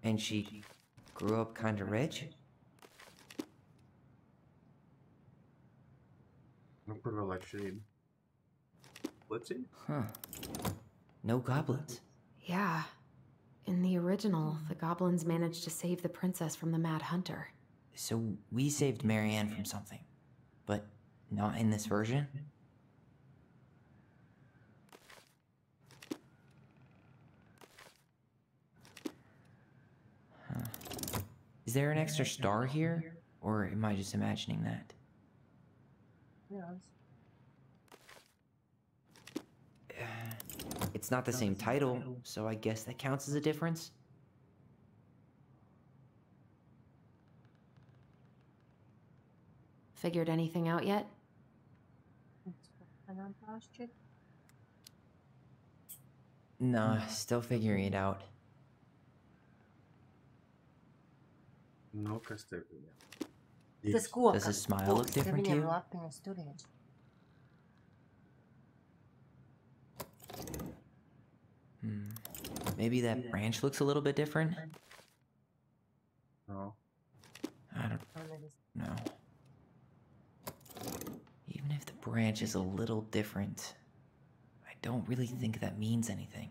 And she grew up kinda rich? Nu, kur vēl ir šī? Lecī? Huh. No goblins. Yeah. In the original, the goblins managed to save the princess from the Mad Hunter. So, we saved Mary Ann from something. But not in this version? Is there an extra star here? Or am I just imagining that? It's not the same title, so I guess that counts as a difference? Figured anything out yet? Nah, still figuring it out. Nu, kas tev ir? Tas koks. Does his smile look different to you? Lapiņas turien. Maybe that branch looks a little bit different? No. I don't know. Even if the branch is a little different, I don't really think that means anything.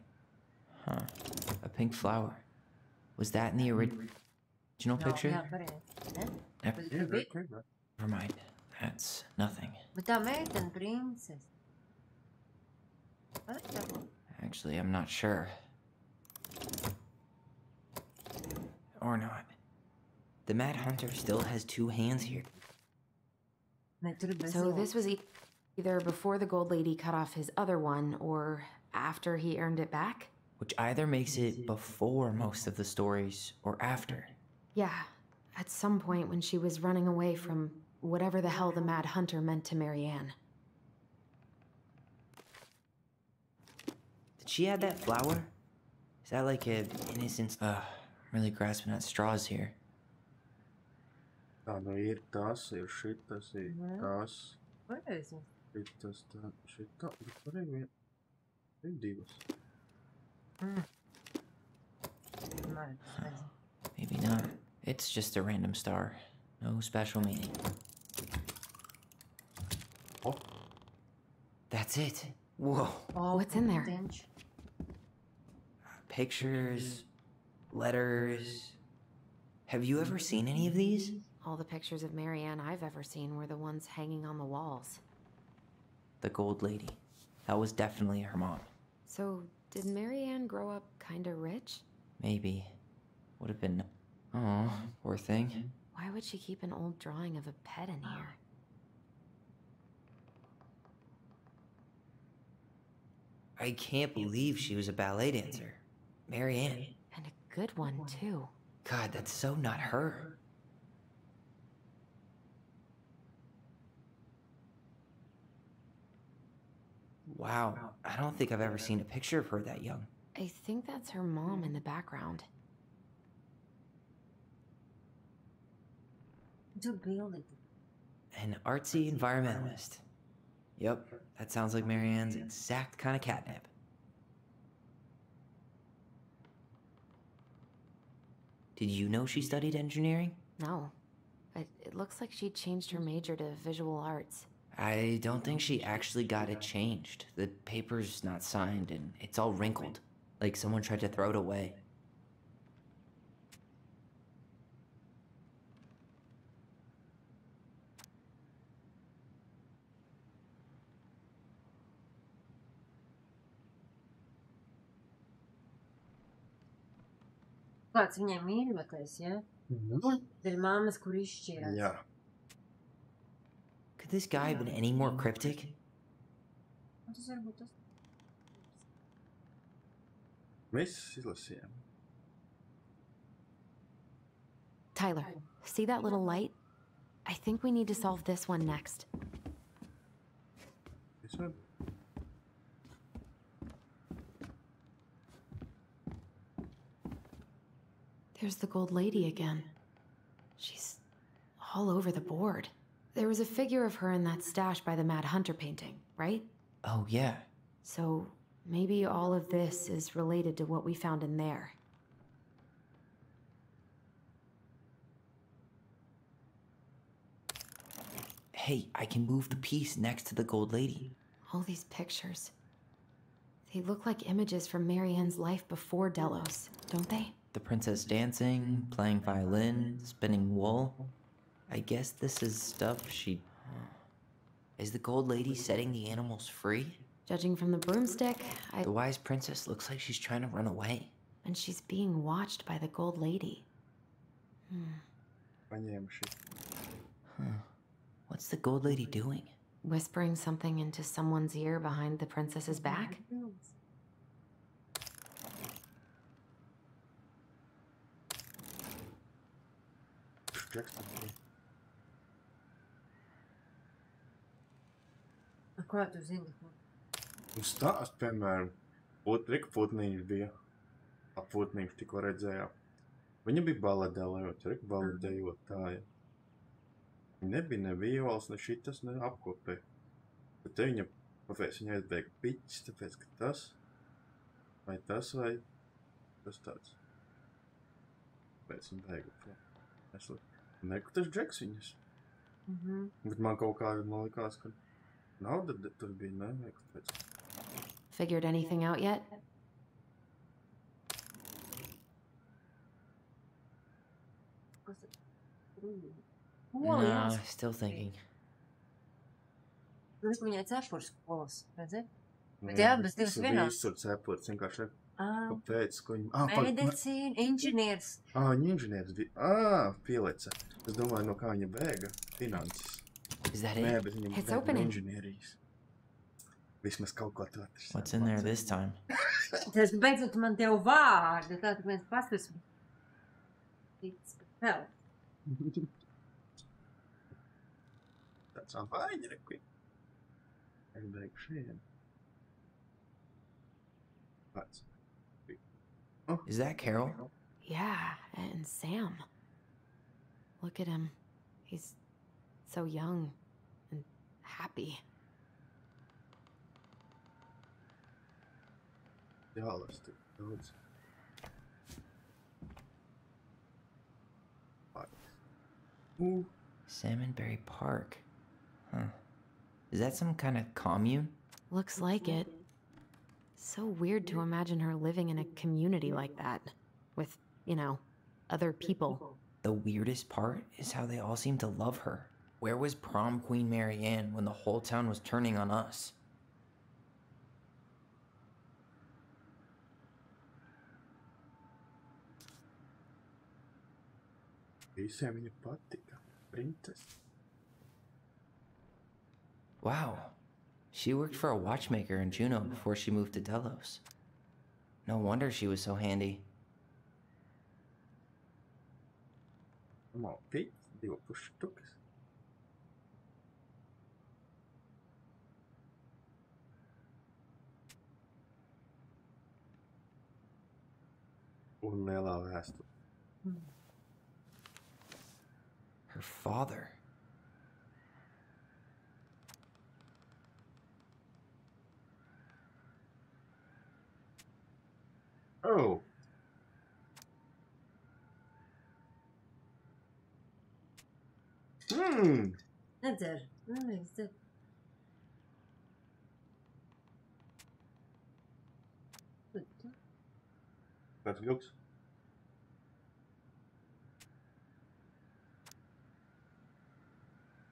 Huh. A pink flower. Was that in the original picture? Jā, pareizi. Never mind. That's nothing. Bet tā meitene princese. Actually, I'm not sure. Or not. The Mad Hunter still has 2 hands here. So this was either before the Gold Lady cut off his other one, or after he earned it back? Which either makes it before most of the stories, or after. Yeah, at some point when she was running away from whatever the hell the Mad Hunter meant to Marianne. Did she add that flower? Is that like an innocent... I'm really grasping at straws here. Tā nu ir tas, ir šitas, ir tas. Pareizi. Šitas, tā, šita. Bet tur ir divas. Maybe not. It's just a random star. No special meaning. Oh. That's it. Whoa. What's in there? Pictures, letters. Have you ever seen any of these? All the pictures of Marianne I've ever seen were the ones hanging on the walls. The Gold Lady. That was definitely her mom. So, did Marianne grow up kinda rich? Maybe. Would have been... Oh, poor thing. Why would she keep an old drawing of a pet in here? I can't believe she was a ballet dancer. Marianne. And a good one, too. God, that's so not her. Wow, I don't think I've ever seen a picture of her that young. I think that's her mom in the background. An artsy environmentalist. Yep, that sounds like Marianne's exact kind of catnip. Did you know she studied engineering? No. It looks like she changed her major to visual arts. I don't think she actually got it changed. The paper's not signed and it's all wrinkled. Like someone tried to throw it away. Kāds viņai mīļotais, ja? Dēļ mammas, kur izšķirās. Jā. Could this guy have been any more cryptic? Tas varbūt tas... Mēs izlasījām. Tyler, see that little light? I think we need to solve this one next. This one? There's the Gold Lady again. She's all over the board. There was a figure of her in that stash by the Mad Hunter painting, right? Oh, yeah. So maybe all of this is related to what we found in there. Hey, I can move the piece next to the Gold Lady. All these pictures. They look like images from Marianne's life before Delos, don't they? The princess dancing, playing violin, spinning wool. I guess this is stuff she... Is the Gold Lady setting the animals free? Judging from the broomstick, The wise princess looks like she's trying to run away. And she's being watched by the Gold Lady. Paņēmu šit. What's the Gold Lady doing? Whispering something into someone's ear behind the princess's back? Kā tu zini? Un stāst, piemēram, putniņš bija. Ap putniņš tikko redzējām. Viņa bija baladējotāja. Viņa nebija ne viols, ne šitas, ne apkopē. Bet te viņa pafēs, viņa aizbēga piķis, tāpēc, ka tas, vai tas tāds. Pēc viņa bēga prom. Neku tas džeks viņas. Bet man kaut kā man likās, ka nauda tur bija, neku pēc. Figured anything out yet? Nah, still thinking. Viņš viņai cepurs skolas, redzi? Bet jā, bez divas vienā. Visur cepurs, vienkārši kāpēc, ko viņa... Medicīna, inženieris. Viņa inženieris bija. Pieleca. Es domāju, no kā viņa bēga. Finanses. Is that Nē, it? bet viņa It's bēga no opening. inženierijas. Vismaz kaut ko tu atrast. What's in there this time? Tas beidzot man tev vārdu, tā tik viens paskas. It's hell. Tāds apāņi, rekuj. Es bēgu šeit. Pats. Is that Carol? Yeah, and Sam. Look at him. He's so young and happy. Jālas tur daudz. Salmonberry Park. Huh. Is that some kind of commune? Looks like it. So weird to imagine her living in a community like that. With, other people. The weirdest part is how they all seem to love her. Where was prom queen Mary Ann when the whole town was turning on us? Visiem viņa patika. Princess. Wow. She worked for a watchmaker in Juneau before she moved to Delos. No wonder she was so handy. Malpīt, 2 štukas. Un lielā vēsture. Her father. Oh. Nedzer. Nedzer. Kāds gluks?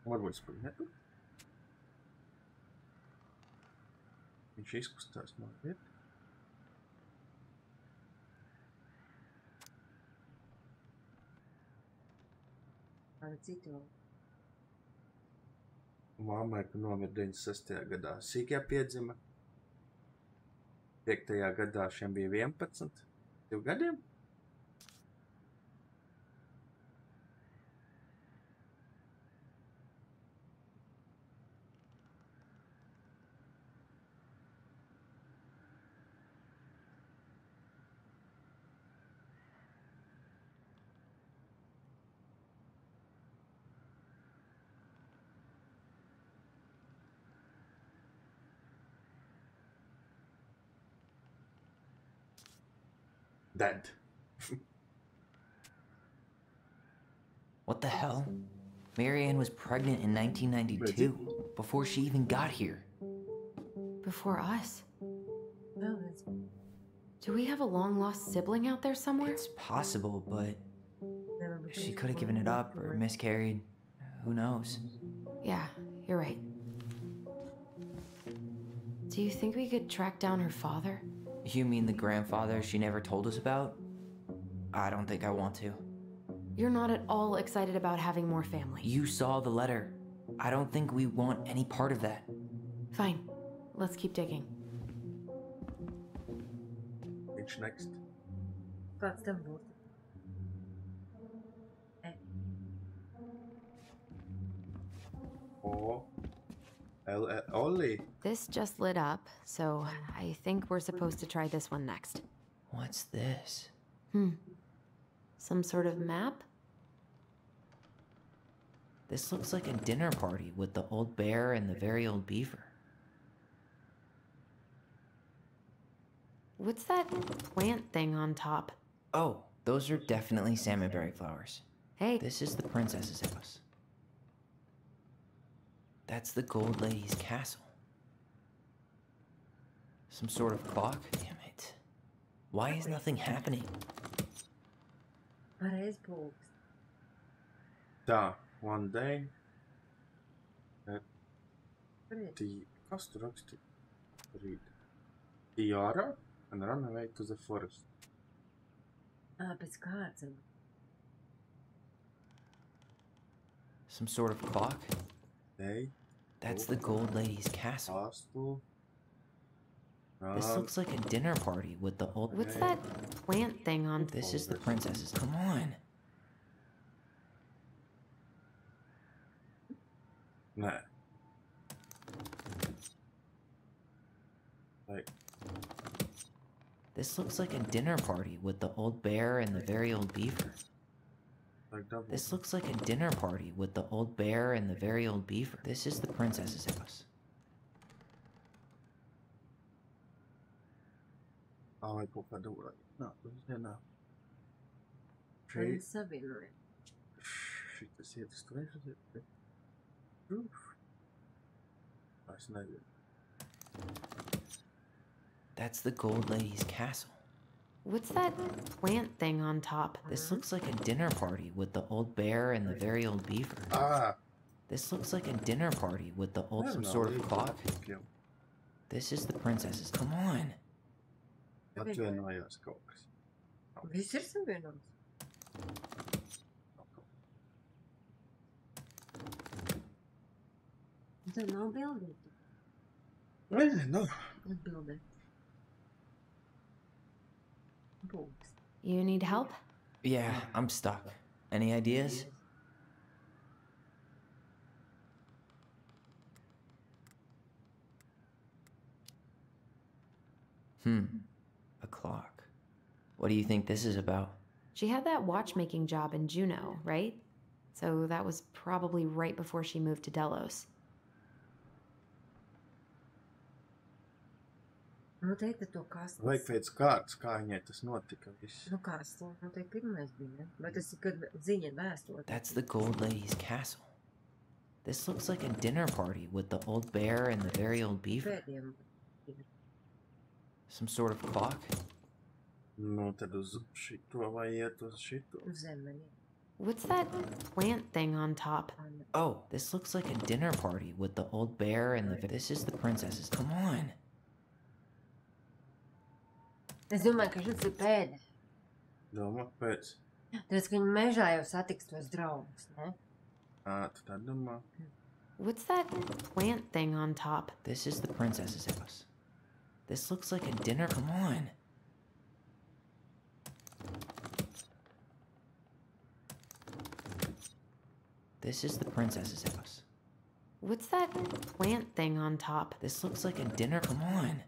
Varbūt spagnetu. Viņš izkustās no vietas. Kāda citu. Mammai, ka nomira 96. gadā, sīkajā piedzima. 5. gadā šiem bija 11. 2 gadiem. Dead. What the hell? Mary Ann was pregnant in 1992, before she even got here. Before us? Vēl viens. Do we have a long-lost sibling out there somewhere? It's possible, but Nevar būt. she could have given it up or miscarried. Who knows? Yeah, you're right. Do you think we could track down her father? You mean the grandfather she never told us about? I don't think I want to. You're not at all excited about having more family. You saw the letter. I don't think we want any part of that. Fine. Let's keep digging. Which next? Kāds tam būtu? O. Ollie. This just lit up, so I think we're supposed to try this one next. What's this? Some sort of map? This looks like a dinner party with the old bear and the very old beaver. What's that plant thing on top? Oh, those are definitely salmonberry flowers. Hey, This is the princess's house. That's the gold lady's castle. Some sort of clock? Damn it. Why is nothing happening? Pareizi pulks. Tā, one day. Pareizi. Kas tur rakstīja? Rīt. Tiara and run away to the forest. Pēc kārtas. Some sort of clock? Day. That's the gold lady's castle. Castle. This looks like a dinner party with the old... what's that plant thing on... This is the princess's... Come on. Nē. Like, This looks like a dinner party with the old bear and the very old beaver. double. This looks like a dinner party with the old bear and the very old beaver. This is the princess's house. Vai kaut kā dūrā. Nā, tas vienā. Viņi savienoja. Šitas iet uz trešas. Es nezinu. That's the gold lady's castle. What's that plant thing on top? This looks like a dinner party with the old bear and the very old beaver. This looks like a dinner party with the old... some sort of clock. This is the princess's... Come on. Atvienojās kaut kas. Viss ir savienots. Tev nav bildīti. Nezinu. Atbildēt. Pulks. You need help? Yeah, I'm stuck. Any ideas? A clock. What do you think this is about? She had that watchmaking job in Juneau, right? So that was probably right before she moved to Delos. Noteikti to kastes. Vajag pēc kārtas, kā viņai tas notika viss. Nu kastes, noteikti pirmais bija, ne? Vai tas ir, kad ziņa vēstule? That's the gold lady's castle. This looks like a dinner party with the old bear and the very old beaver. Pēdējiem. Some sort of clock? Nu, tad uz šito vai iet uz šito. Uz zemeni. What's that plant thing on top? Oh, this looks like a dinner party with the old bear and the... This is the princess's... Come on. Es domāju, ka šis ir pēdējais. Domā, pēc. Tāpēc, ka viņi mežā jau satiks tos draugus, ne? Tu tā domā. What's that plant thing on top? This is the princess's house. This looks like a dinner... Come on. This is the princess's house. What's that plant thing on top? This looks like a dinner... Come on.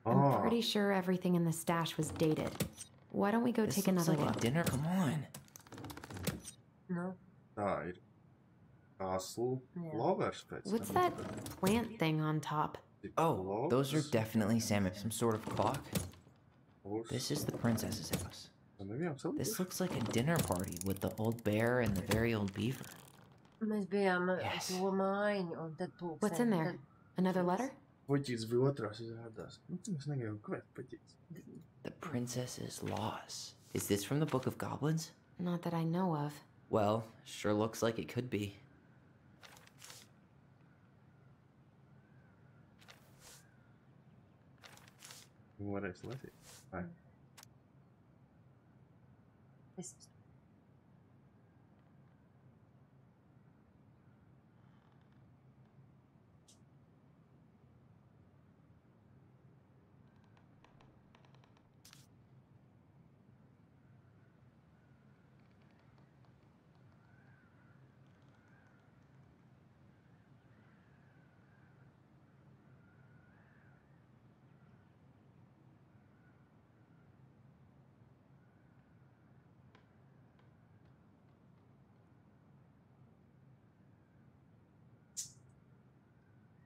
I'm pretty sure everything in the stash was dated. Why don't we go This take looks another like look? a dinner... Come on. Nu, Tā ir. Castle Jā. Lovers pēc. What's that plant thing on top? Oh, those are definitely salmon. Some sort of clock? This is the princess's house. This looks like a dinner party with the old bear and the very old beaver. mēs bijām Yes. to mājiņu un tad pulksteni. What's in there? Another letter? Puķis bija otrās izrādās. Es negribēju kavēt puķis. The princess's loss. Is this from the Book of Goblins? Not that I know of. Well, sure looks like it could be. Varēs lasīt. Vai. Es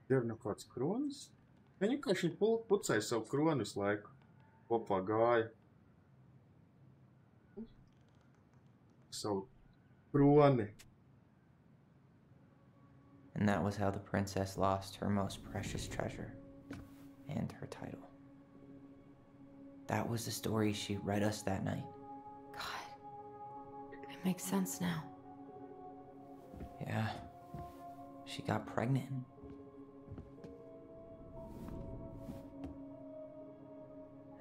Ir no kāds kronis. Viņa vienkārši pucēja savu kroni visu laiku. Kopā gāja. Savu kroni. And that was how the princess lost her most precious treasure and her title. That was the story she read us that night. God, it makes sense now. Yeah, she got pregnant.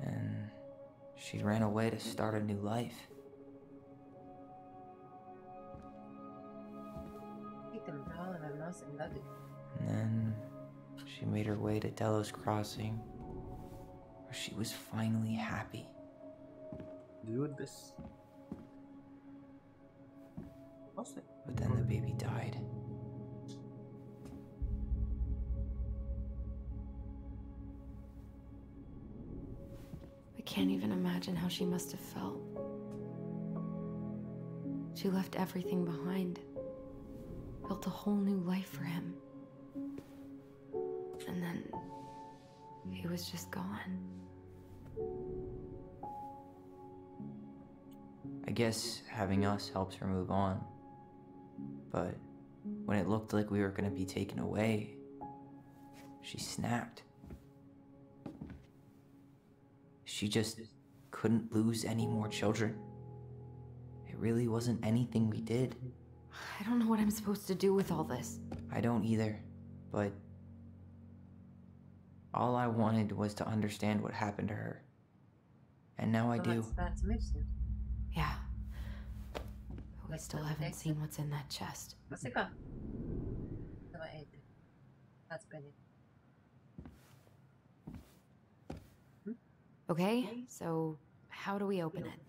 And she ran away to start a new life. And then she made her way to Delos Crossing, where she was finally happy. Do this. What's it? But then the baby died. I can't even imagine how she must have felt. She left everything behind, built a whole new life for him. And then he was just gone. I guess having us helps her move on. But when it looked like we were gonna be taken away, she snapped. She just couldn't lose any more children. It really wasn't anything we did. I don't know what I'm supposed to do with all this. I don't either, but all I wanted was to understand what happened to her. And now I do. Yeah. But we still haven't seen what's in that chest. Okay, so how do we open it?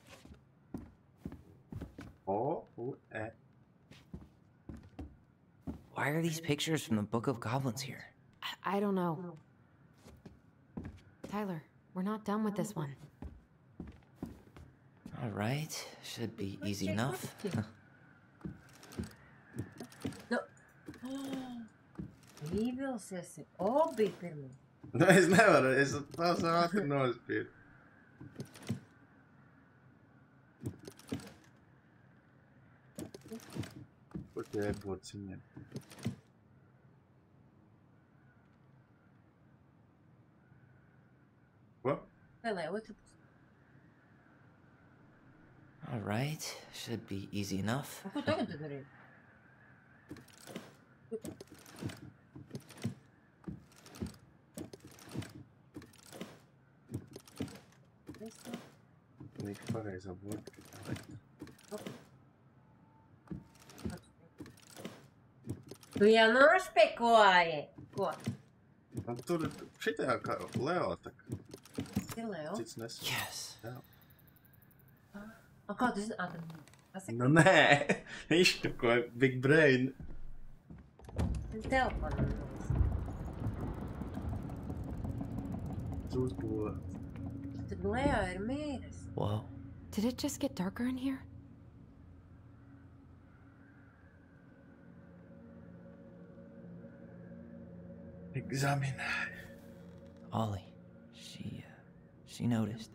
Why are these pictures from the Book of Goblins here? I don't know. Tyler, we're not done with this one. All right, should be easy enough. No. Vīvilsies obi pirmie. Nu, es nevaru, es tās ātri nospiedu. Ko tie būt viņiem? Ko? Vēlē otru pusi. All right, should be easy enough. Ko tagad tu darīji? Nīk pareizā būtu. Tu jau nošpekoji. Ko? Un tur šitajā kā Leo tak. Ir Leo? Cits nesu. Yes. Jā. A kā tu zini? Nu nē, viņš tukoja Big Brain. Telefonam. Tu uzbūvē. Tad Leo ir mīris. Whoa. Did it just get darker in here? Examine. Ollie, she noticed.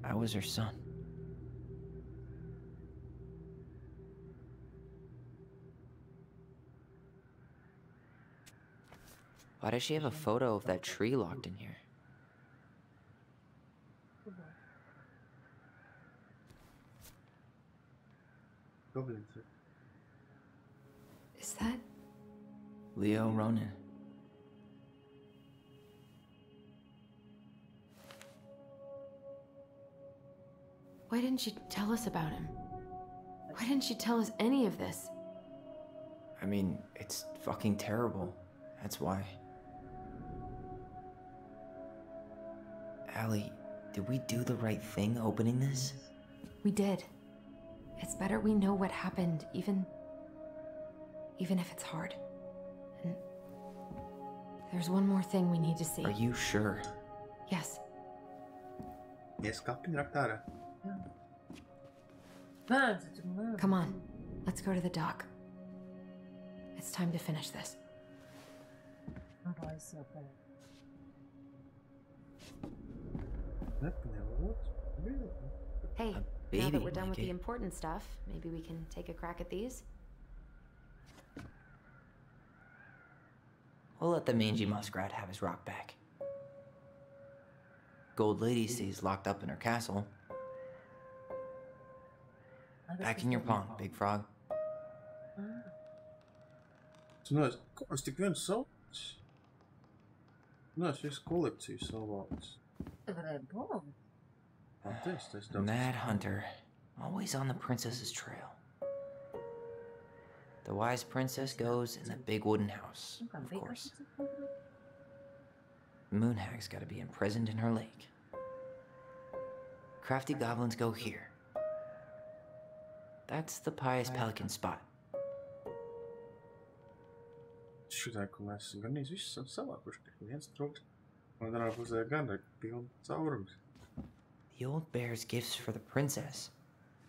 I was her son. Why does she have a photo of that tree locked in here? Goblins. Is that... Leo Ronan. Why didn't she tell us about him? Why didn't she tell us any of this? I mean, it's fucking terrible. That's why. Allie, did we do the right thing opening this? We did. It's better we know what happened, even if it's hard. And there's one more thing we need to see. Are you sure? Yes. Yes, kapin raktārā. Come on, let's go to the dock. It's It's time to finish this. Baisi jau pēc. Really? Hey, now baby that we're done with like the it. important stuff, maybe we can take a crack at these? We'll let the mangy muskrat have his rock back. Gold Lady stays locked up in her castle. Back in your pond, Big Frog. Tu neesi, ko es tik viens savāc? Neesi visu kolekciju savāc. Tā varētu būt. Tas daudz. Mad Hunter, always on the princess's trail. The wise princess goes in the big wooden house, of course. Moonhag's gotta be imprisoned in her lake. Crafty goblins go here. That's the pious pelican spot. Šitā, ko mēs gan visu esam savākuši, tik viens trūks. Un vienā pusē gan ir pilni caurums. The old bear's gifts for the princess.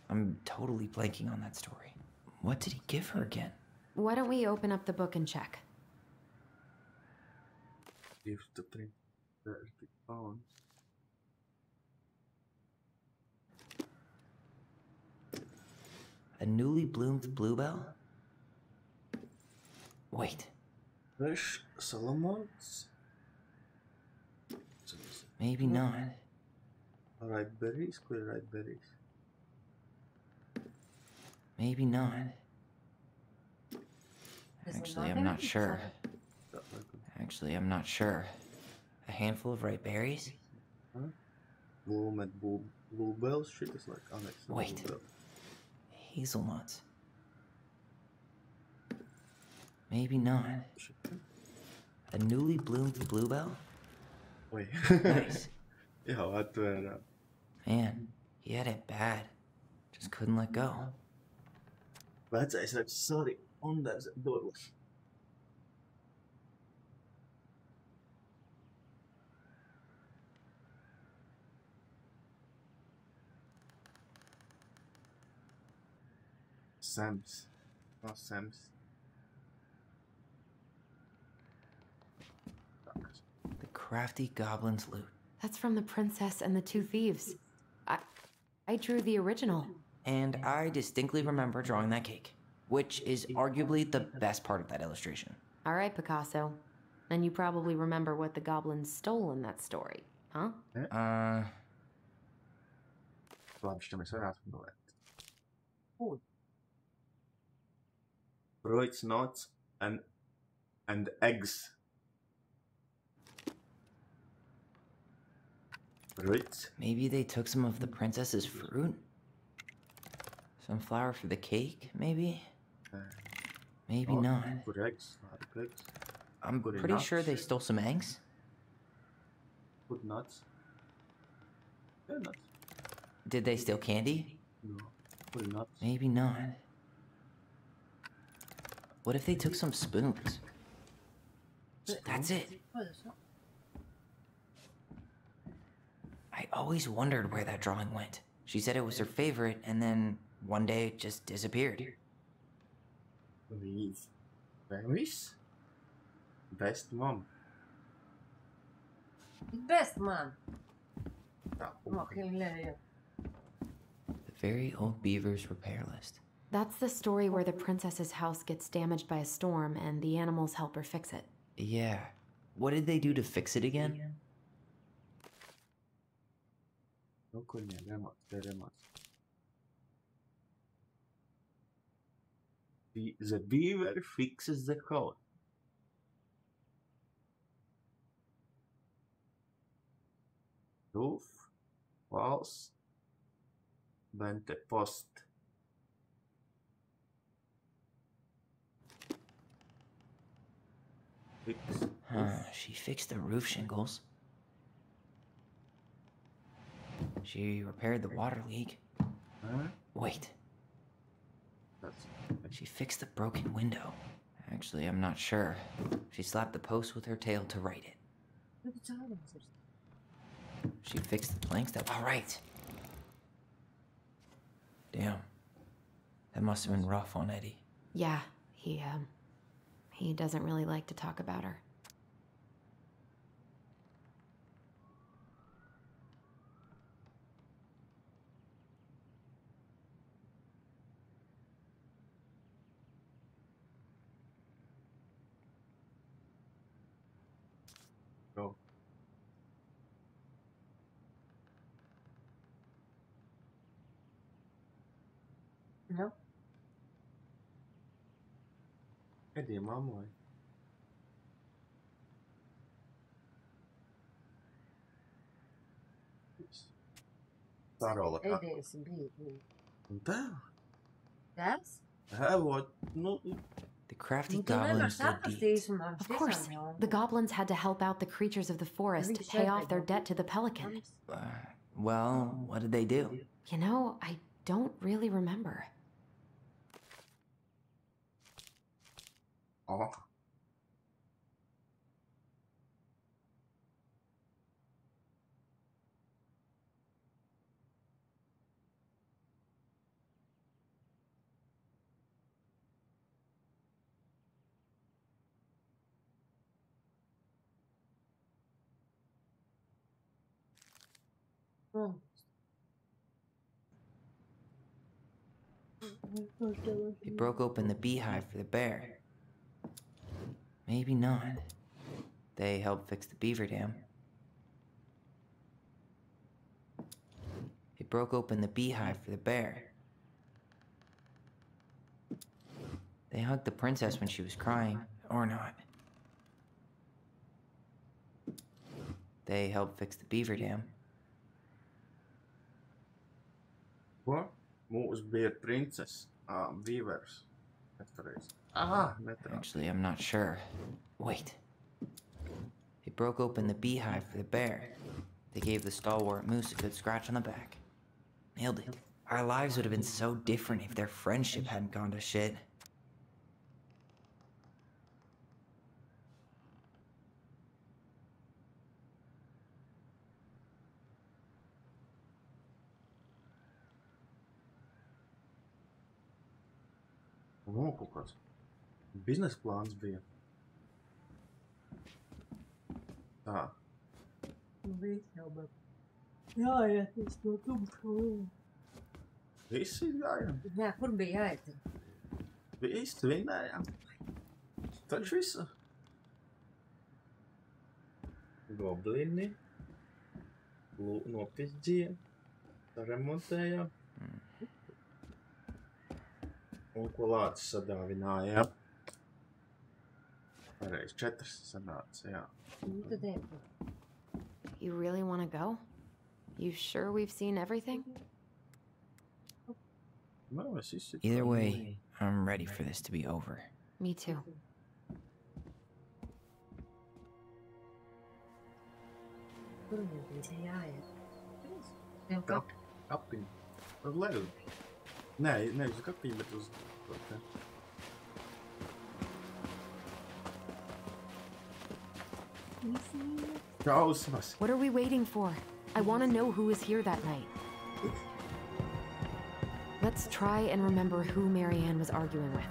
I'm totally blanking on that story. What did he give her again? Why don't we open up the book and check? If the thing that is the phone. A newly bloomed bluebell? Wait, Fresh Solomons. maybe not. Right berries, clear right berries. Maybe not. Actually, I'm not sure. Actually, I'm not sure. A handful of ripe berries? Bloom and bluebells, shit is like Onyx. Wait. Hazelnuts. Maybe not. A newly bloomed bluebell? Wait. Nice. Jā, atvērā. Man, he had it bad. Just couldn't let go. Vecais redz sorry, un darbs durvis. Sams. No Sams. The crafty goblin's loot. That's from The Princess and the Two Thieves. I drew the original. And I distinctly remember drawing that cake, which is arguably the best part of that illustration. All right, Picasso. Then you probably remember what the goblins stole in that story, huh? Labi, šķiet, mēs varētu nolēt. Ko? Fruits, nuts, and eggs. Fruits. Maybe they took some of the princess's fruit? Some flour for the cake, maybe? Maybe not. Good eggs, not eggs. I'm Good pretty nuts. sure they stole some eggs. Good nuts. Yeah, nuts. Did they steal candy? No. Good nuts. Maybe not. What if they took some spoons? That's it. I always wondered where that drawing went. She said it was her favorite, and then one day it just disappeared. Please. Berries? Best mom. Best man. Tā, Makilēja. The very old beaver's repair list. That's the story where the princess's house gets damaged by a storm and the animals help her fix it. Yeah. What did they do to fix it again? Nu, kur viņiem remonts, te remonts. The beaver fixes the house. Roof, walls, bent a post. Fix. She fixed the roof shingles. She repaired the water leak. Huh? Wait, That's she fixed the broken window. Actually, I'm not sure. She slapped the post with her tail to right it. She fixed the planks that... All right. Damn. That must have been rough on Eddie. Yeah, He doesn't really like to talk about her. Go. Nu, Ejam, mammai. Starola kā. ēdies bija. Un tā? Tas? Vot, nu, The crafty Nu, tu nevar goblins dug deep. saprast īsumā. Of course, the goblins had to help out the creatures of the forest to pay off their debt to the pelican. Well, what did they do? You know, I don't really remember. oh. He broke open the beehive for the bear. Maybe not. They helped fix the beaver dam. He broke open the beehive for the bear. They hugged the princess when she was crying, or not. They helped fix the beaver dam. Ko? Mūsu bija princess. Beavers. Nepareizi. Netrāk. Actually, I'm not sure. Wait. He broke open the beehive for the bear. They gave the stalwart moose a good scratch on the back. Nailed it. Our lives would have been so different if their friendship hadn't gone to shit. Kaut kāds biznesa plāns bija. Tā. Jāieties no tumšo. Visi gājām. Jā, kur bija jāiet? Visi svinējām. Taču visu. Goblini. Nopizdzīja. Remontējām. Un ko lācis sadāvināja. Pareiz, 4 sanāca, jā. Nu, tad ej. You really want to go? You sure we've seen everything? Nu, es izsitu. Either way, I'm ready for this to be over. Me too. Kur bija jāiet? Tev kap. Kapiņu. Uz leju. Nē, ne uz kapiņu, bet uz... te. Šausmas. What are we waiting for? I want to know who was here that night. Let's try and remember who Marianne was arguing with.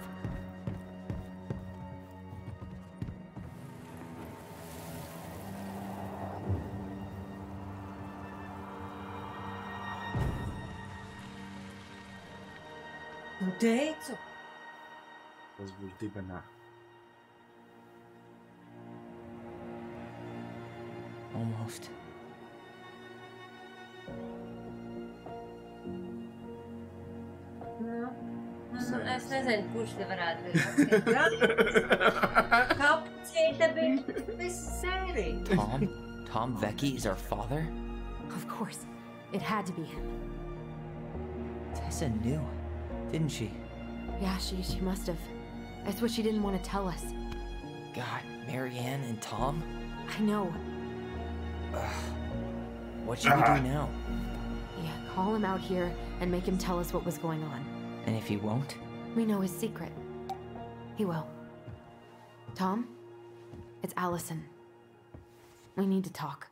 Nu, teicu. Tas būs dibenā. Almost. Nu, es nezinu, kurš te varētu būt. Kapcīte bija visa sērija. Tom Vecchi is our father? Of course. It had to be him. Tessa knew, didn't she? Yeah, she must have. That's what she didn't want to tell us. God, Marianne and Tom? I know. What should we do now? Yeah, call him out here and make him tell us what was going on. And if he won't? We know his secret. He will. Tom? It's Allison. We need to talk.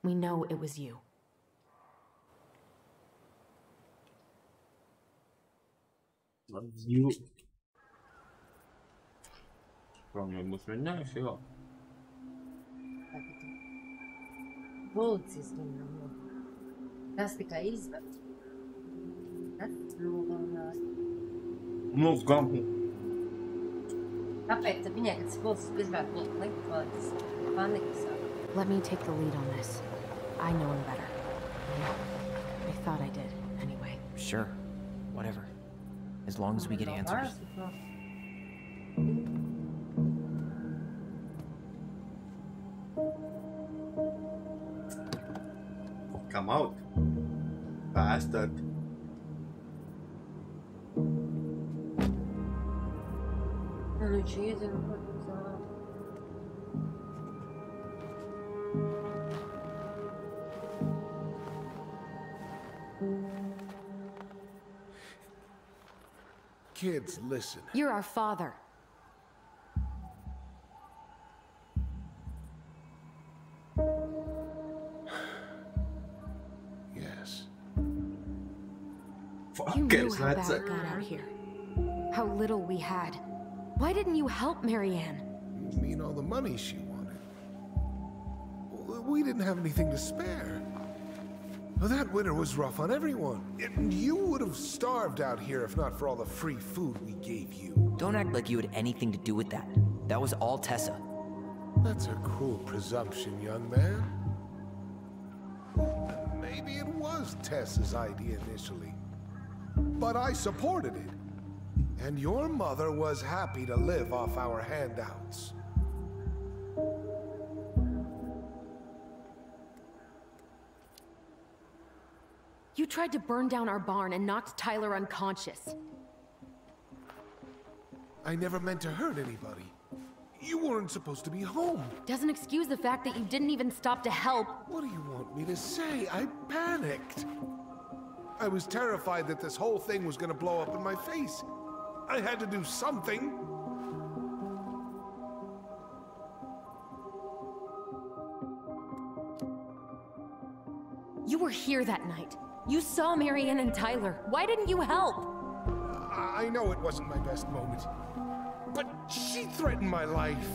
We know it was you. You. Krom būs mēģinājis, jo. Policis viņam. Tas tikai izved. Tas nogalnās. Mūs gan. Kāpēc viņai, kad tas policis izvērt, viņa likt vēl tas panikas sāk? Let me take the lead on this. I know him better. I thought I did, anyway. Sure. Whatever. As long as we get answers. Come out. Bastard. Nu, viņš iedzina, ko tu zāli. Kids, listen. You're our father. Yes. You knew Fuckers, how that's bad it. it got out here. How little we had. Why didn't you help Marianne? You mean all the money she wanted? Well, we didn't have anything to spare. Well, that winter was rough on everyone. And you would have starved out here if not for all the free food we gave you. Don't act like you had anything to do with that. That was all Tessa. That's a cruel presumption, young man. Maybe it was Tessa's idea initially. But I supported it. And your mother was happy to live off our handouts. You tried to burn down our barn and knocked Tyler unconscious. I never meant to hurt anybody. You weren't supposed to be home. Doesn't excuse the fact that you didn't even stop to help. What do you want me to say? I panicked. I was terrified that this whole thing was gonna blow up in my face. I had to do something. You were here that night. You saw Marianne and Tyler. Why didn't you help? I know it wasn't my best moment. But she threatened my life.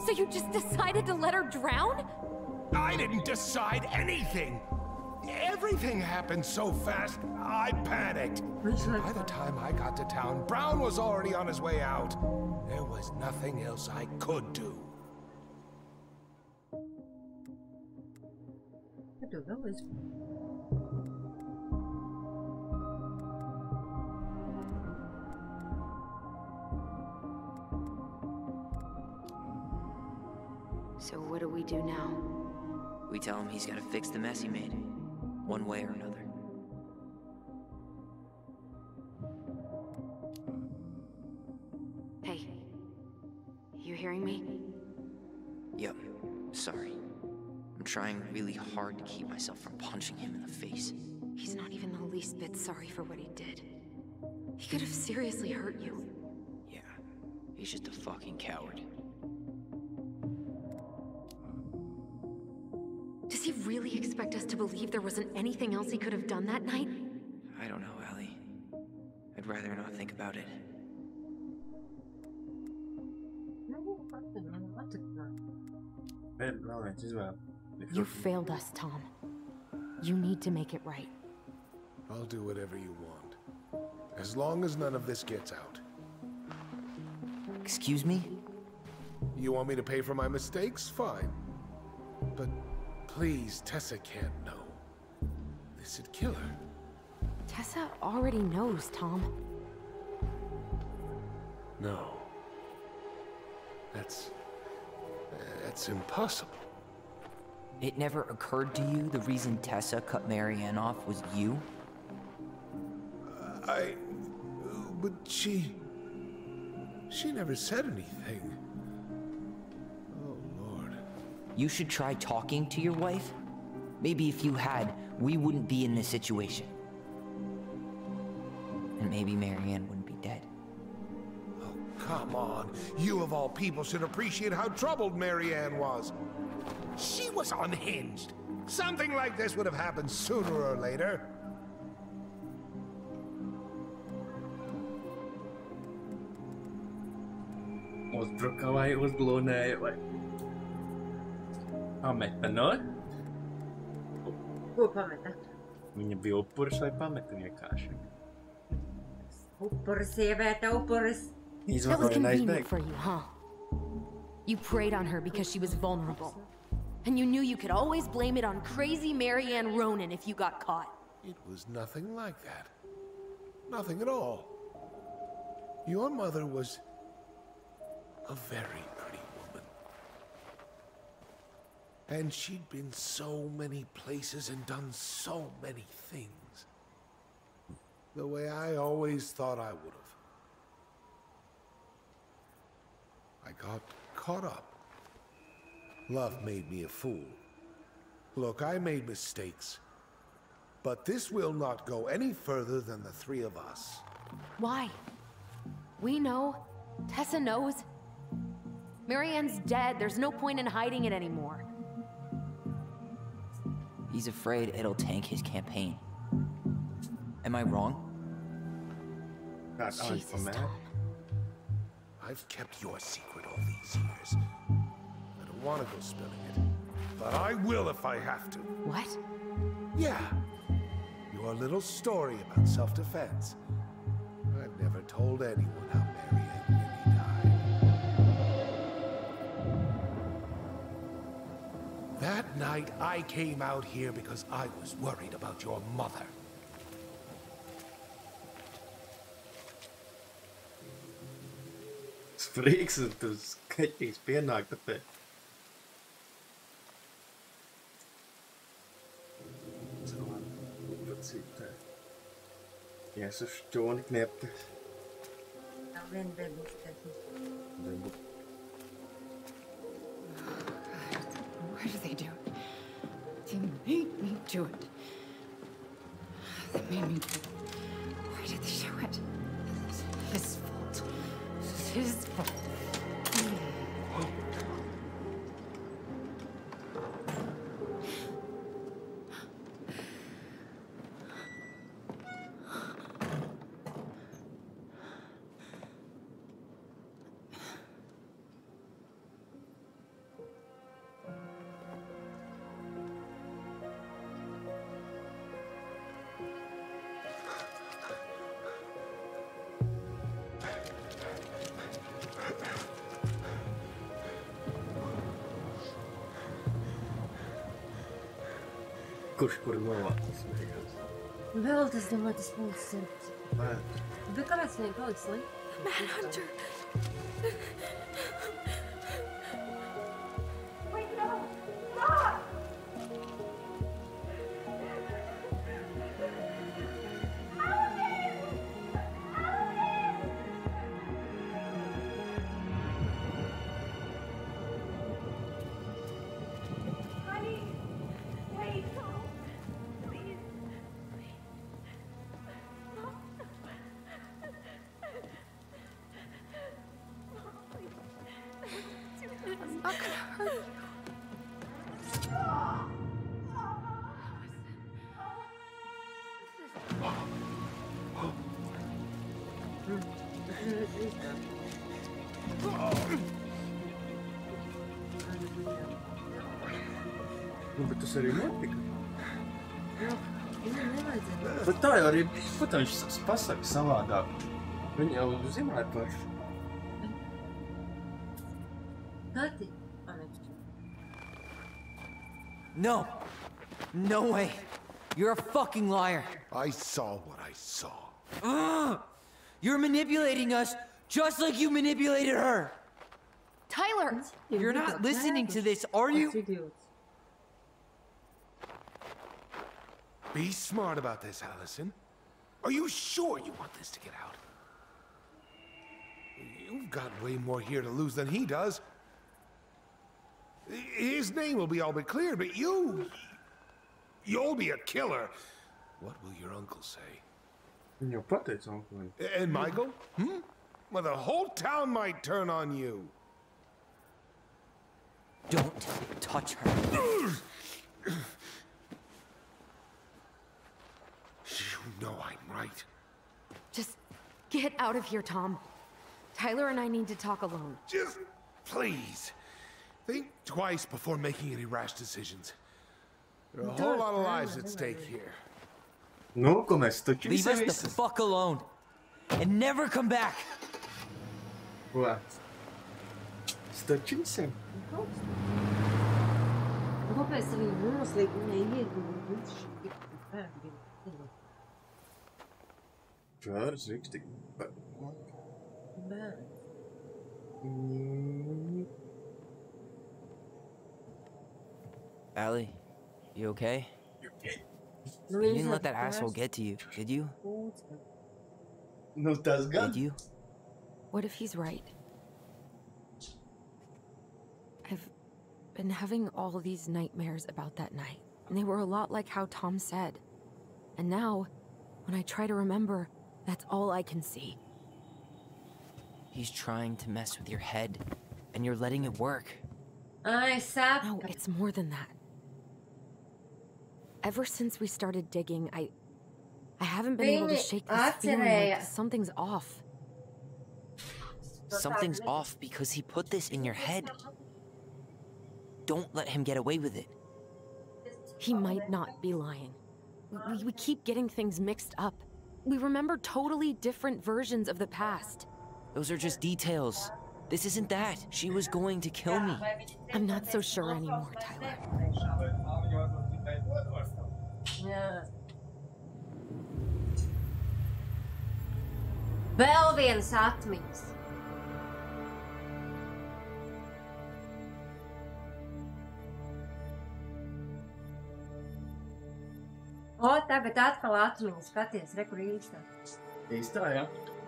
So you just decided to let her drown? I didn't decide anything. Everything happened so fast, I panicked. By the time I got to town, Brown was already on his way out. There was nothing else I could do. So what do we do now? We tell him he's gotta fix the mess he made. One way or another. Hey, you hearing me? Yep. Sorry. I'm trying really hard to keep myself from punching him in the face. He's not even the least bit sorry for what he did. He could have seriously hurt you. Yeah. He's just a fucking coward. Does he really expect us to believe there wasn't anything else he could have done that night? I don't know, Ellie. I'd rather not think about it. You failed us, Tom. You need to make it right. I'll do whatever you want. As long as none of this gets out. Excuse me? You want me to pay for my mistakes? Fine. But please, Tessa can't know. This'd kill her. Tessa already knows, Tom. No. That's impossible. It never occurred to you the reason Tessa cut Marianne off was you? But she never said anything. Oh, Lord. You should try talking to your wife. Maybe if you had, we wouldn't be in this situation. And maybe Marianne wouldn't be dead. Oh, come on. You of all people should appreciate how troubled Marianne was. She was unhinged. Something like this would have happened sooner or later. uzbruka vai uzglūnēja vai pameta, no? Ko pameta? Viņa bija upuris vai pameta vienkārši? Upuris, sieviete, upuris. That was convenient for you, huh? You preyed on her because she was vulnerable. And you knew you could always blame it on crazy Mary Ann Ronan if you got caught. It was nothing like that. Nothing at all. Your mother was a very pretty woman. And she'd been so many places and done so many things. The way I always thought I would have. I got caught up. Love made me a fool. Look, I made mistakes. But this will not go any further than the three of us. Why? We know. Tessa knows. Mary Ann's dead. There's no point in hiding it anymore. He's afraid it'll tank his campaign. Am I wrong? Jesus, Tom. I've kept your secret all these years. I don't want to go spilling it. But I will if I have to. What? Yeah. Your little story about self-defense. I've never told anyone how Mary Ann really died. That night, I came out here because I was worried about your mother. Sprīgs un tu skaļīgs pienāk, tāpēc. Yes, uz šķoni knepties. Tā vien debus, Debu. Why did they do it? They made me do it. They made me do it. Why did they do it? This is his fault. This is his fault. Kurš kur novākas beigās? Vēl tas domā, tas paliks sirds. Nē. Bet kāpēc viņai paliks slikti? Manhunter! I'm not gonna hurt you. Nu, bet tas arī notika. Viņam nevajadzēja. Bet tā jau arī, ko tā viņš pasaka savādāk? Viņi jau zināja paši. Tati, pameķi. No! No way! You're a fucking liar! I saw what I saw. You're manipulating us just like you manipulated her! Tyler! You're not listening to this, are you? Be smart about this, Allison. Are you sure you want this to get out? You've got way more here to lose than he does. His name will be all but cleared, but you'll be a killer. What will your uncle say? Viņa jau pateica onkulim. And Michael? Well, the whole town might turn on you. Don't touch her. You know I'm right. Just get out of here, Tom. Tyler and I need to talk alone. Just, please, think twice before making any rash decisions. There are a whole lot of lives at stake here. Nu, ko mēs taču Leave us the visi. fuck alone. And never come back. Ko? Stačinsim? Kāpēc viņi noslēg viņai iegūst visu šī bērnu? Čārs riks tik... Bērnu. Allie, you okay? Nu, You didn't let that asshole get to you, did you? Nu, tas gan. Did you? What if he's right? I've been having all these nightmares about that night, and they were a lot like how Tom said. And now, when I try to remember, that's all I can see. He's trying to mess with your head, and you're letting it work. Ai, sap. No, it's more than that. Ever since we started digging, I haven't been able to shake this feeling like something's off. Something's off because he put this in your head. Don't let him get away with it. He might not be lying. We keep getting things mixed up. We remember totally different versions of the past. Those are just details. This isn't that. She was going to kill me. I'm not so sure anymore, Tyler. Jā. Vēl viens atmiņas. O, tagad atkal atmiņas. Skaties, re, kur īstā. Īstā, jā?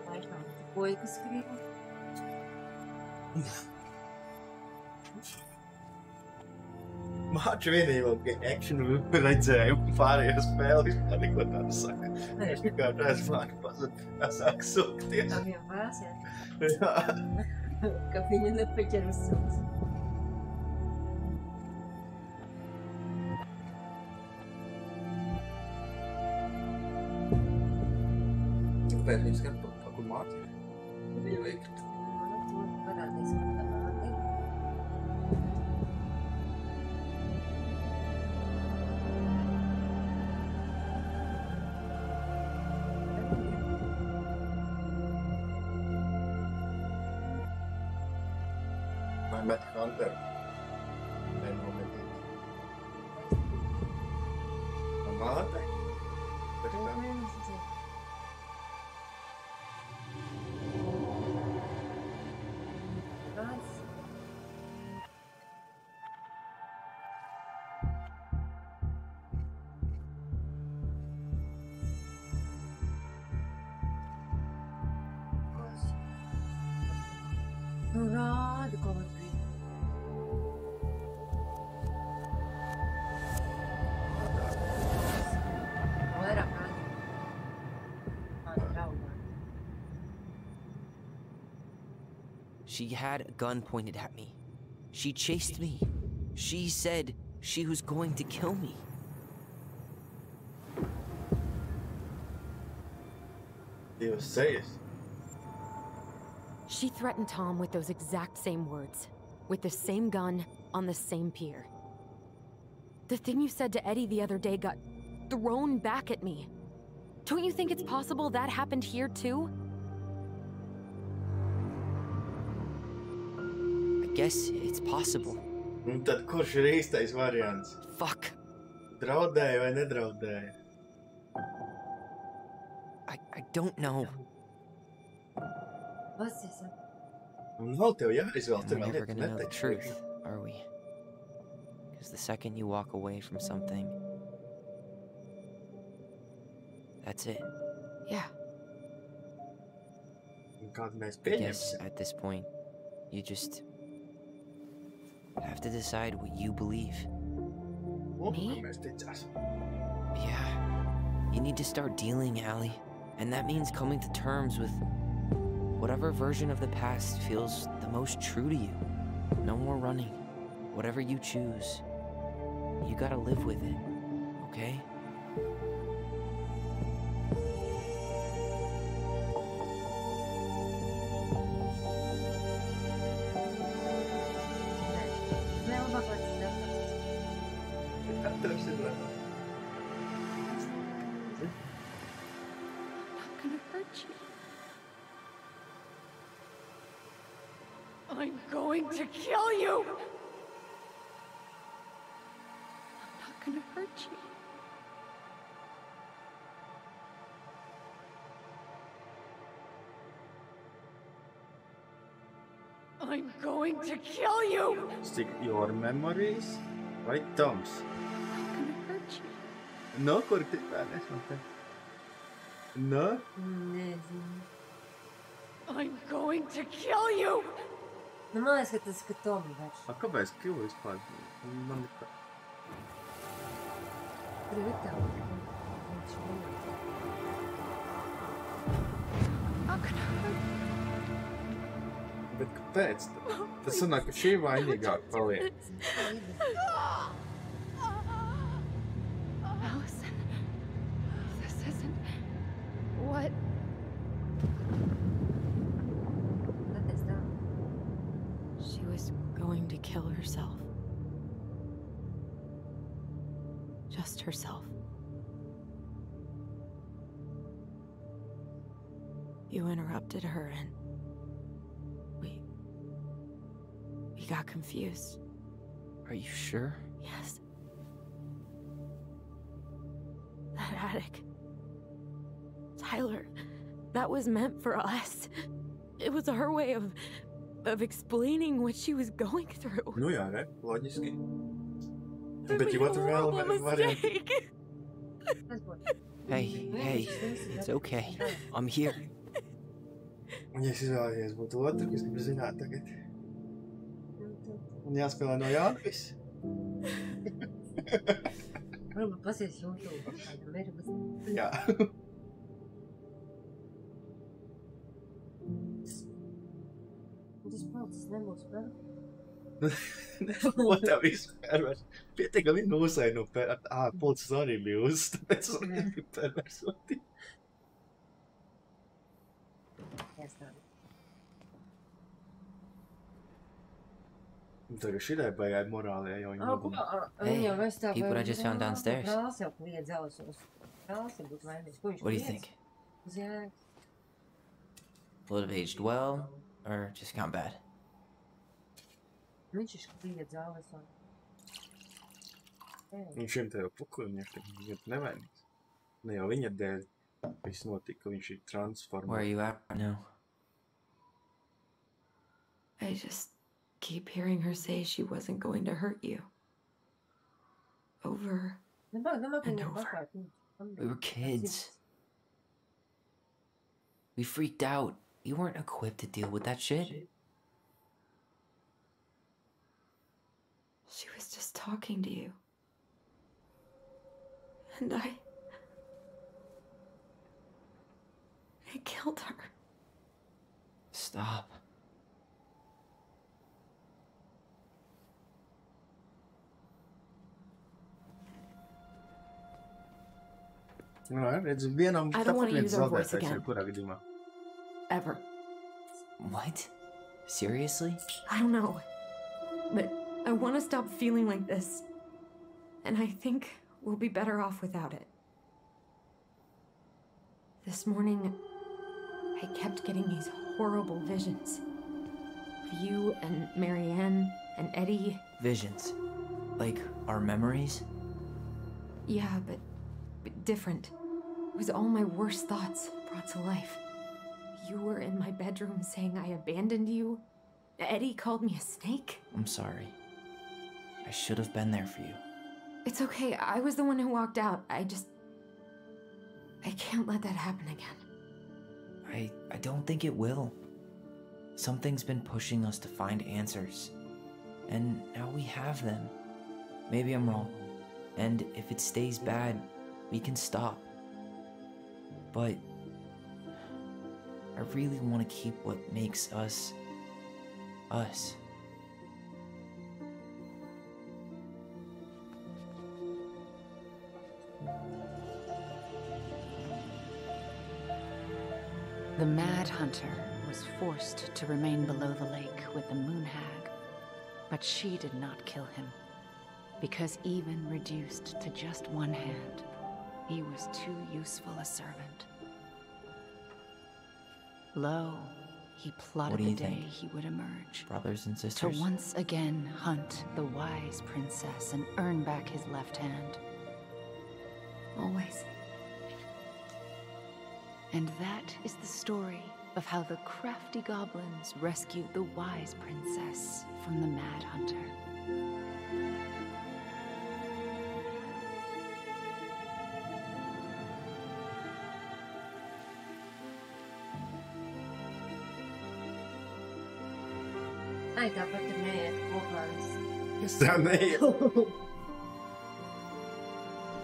Laikam, puikas skribi. Māču vienīgo actionu redzēju, pārējā spēle vispār neko tādu saka. Es vienkārši aizmāku pazud, kā sāk sūkties. Tā vien vās, jā. Jā. Ka viņa nepaķer uz sūks. Kāpēc viņi skat pa kur māti? Viņa veikt. Tu parādīs, kur tā māti ir. Vai met Hunter? Vai nometīt? Pa mātei? Bet tā. Nu, rādi, ko var grib. Vairāk rādi. Mani draugā. She had a gun pointed at me. She chased me. She said she was going to kill me. Dievs sejas. She threatened Tom with those exact same words, with the same gun, on the same pier. The thing you said to Eddie the other day got thrown back at me. Don't you think it's possible that happened here too? I guess it's possible. Un tad kurš ir īstais variants? Fuck. Draudēja vai nedraudēja? I don't know. Pasies. Un nav tev jāizvēl, And tev we're vēl never gonna know the neteikšu. truth, are we? Because the second you walk away from something, that's it. Yeah. Un kādu mēs I guess pieņemsim? at this point, you just have to decide what you believe. Un Me? mēs ticēsim. Yeah. You need to start dealing, Allie. And that means coming to terms with whatever version of the past feels the most true to you. No more running. Whatever you choose, you gotta live with it, okay? gonna hurt you. I'm going to kill you! I'm not gonna hurt you. I'm going to kill you! Stick your memories. Vai Toms. I'm not gonna hurt you. No, kur tā nesmata. No? Nezinu. I'm going to kill you! Nu, man liekas, ka tas, ka Tom vairs. A kāpēc kilu vispār? Man nekā. Tur ir tā. I'm not gonna hurt you. Bet kāpēc? Tas sanāk, ka šī vainīgāk paliek. Allison, this isn't what... Tad es tā. She was going to kill herself. Just herself. You interrupted her and we got confused. Are you sure? Yes. That attic. Tyler, that was meant for us. It was her way of explaining what she was going through. Nu jā, ne? Loģiski. I Bet made you a horrible varianti. mistake. Hey, it's okay. I'm here. Un ja es izvēlējies būt otru, kas grib zināt tagad. Un jāspēlē no jauna viss. Varbūt pasies YouTube. Kādam ir uz... Jā. Tas palicis nebūs vēl. Ko tev vispār vairs? Pietiekami nosai no policis arī bija uz, tāpēc es nebiju perversoti. Jāstāv. Tagad šitai baigai morālajai jau viņa Ko? Viņa jau vairs tā... Peep what I just found downstairs. Brālis jau kliedz ausos. Brālis jau būtu vainīgs. Ko viņš What do you kliedz? think? Uz jēgas. Will it have aged well, or just gone bad? Viņš ir kliedz ausos. Viņš šiem tev pukuļnieki, viņš nevainīgs. Ne jau viņa dēļ viss notika, viņš ir transformēts. Where are you at now? I just keep hearing her say she wasn't going to hurt you. Over and over. We were kids. We freaked out. You weren't equipped to deal with that shit. She was just talking to you. And I killed her. Stop. Redz, vienam I don't want to viens use her voice zaudētājs ir again. kurā gadījumā. Ever. What? Seriously? I don't know. But I want to stop feeling like this. And I think we'll be better off without it. This morning, I kept getting these horrible visions. Of you and Marianne and Eddie. Visions. Like our memories? Yeah, but different. It was all my worst thoughts brought to life. You were in my bedroom saying I abandoned you. Eddie called me a snake. I'm sorry. I should have been there for you. It's okay. I was the one who walked out. I can't let that happen again. I don't think it will. Something's been pushing us to find answers. And now we have them. Maybe I'm wrong. And if it stays bad, we can stop. But I really want to keep what makes us, us. The Mad Hunter was forced to remain below the lake with the Moon Hag, but she did not kill him. because even reduced to just one hand, he was too useful a servant. Lo, he plotted the day he would emerge. Brothers and sisters? To once again hunt the wise princess and earn back his left hand. Always. And that is the story of how the crafty goblins rescued the wise princess from the Mad Hunter. Ai, tāpat tur neiet kopā viss. Es tā neietu.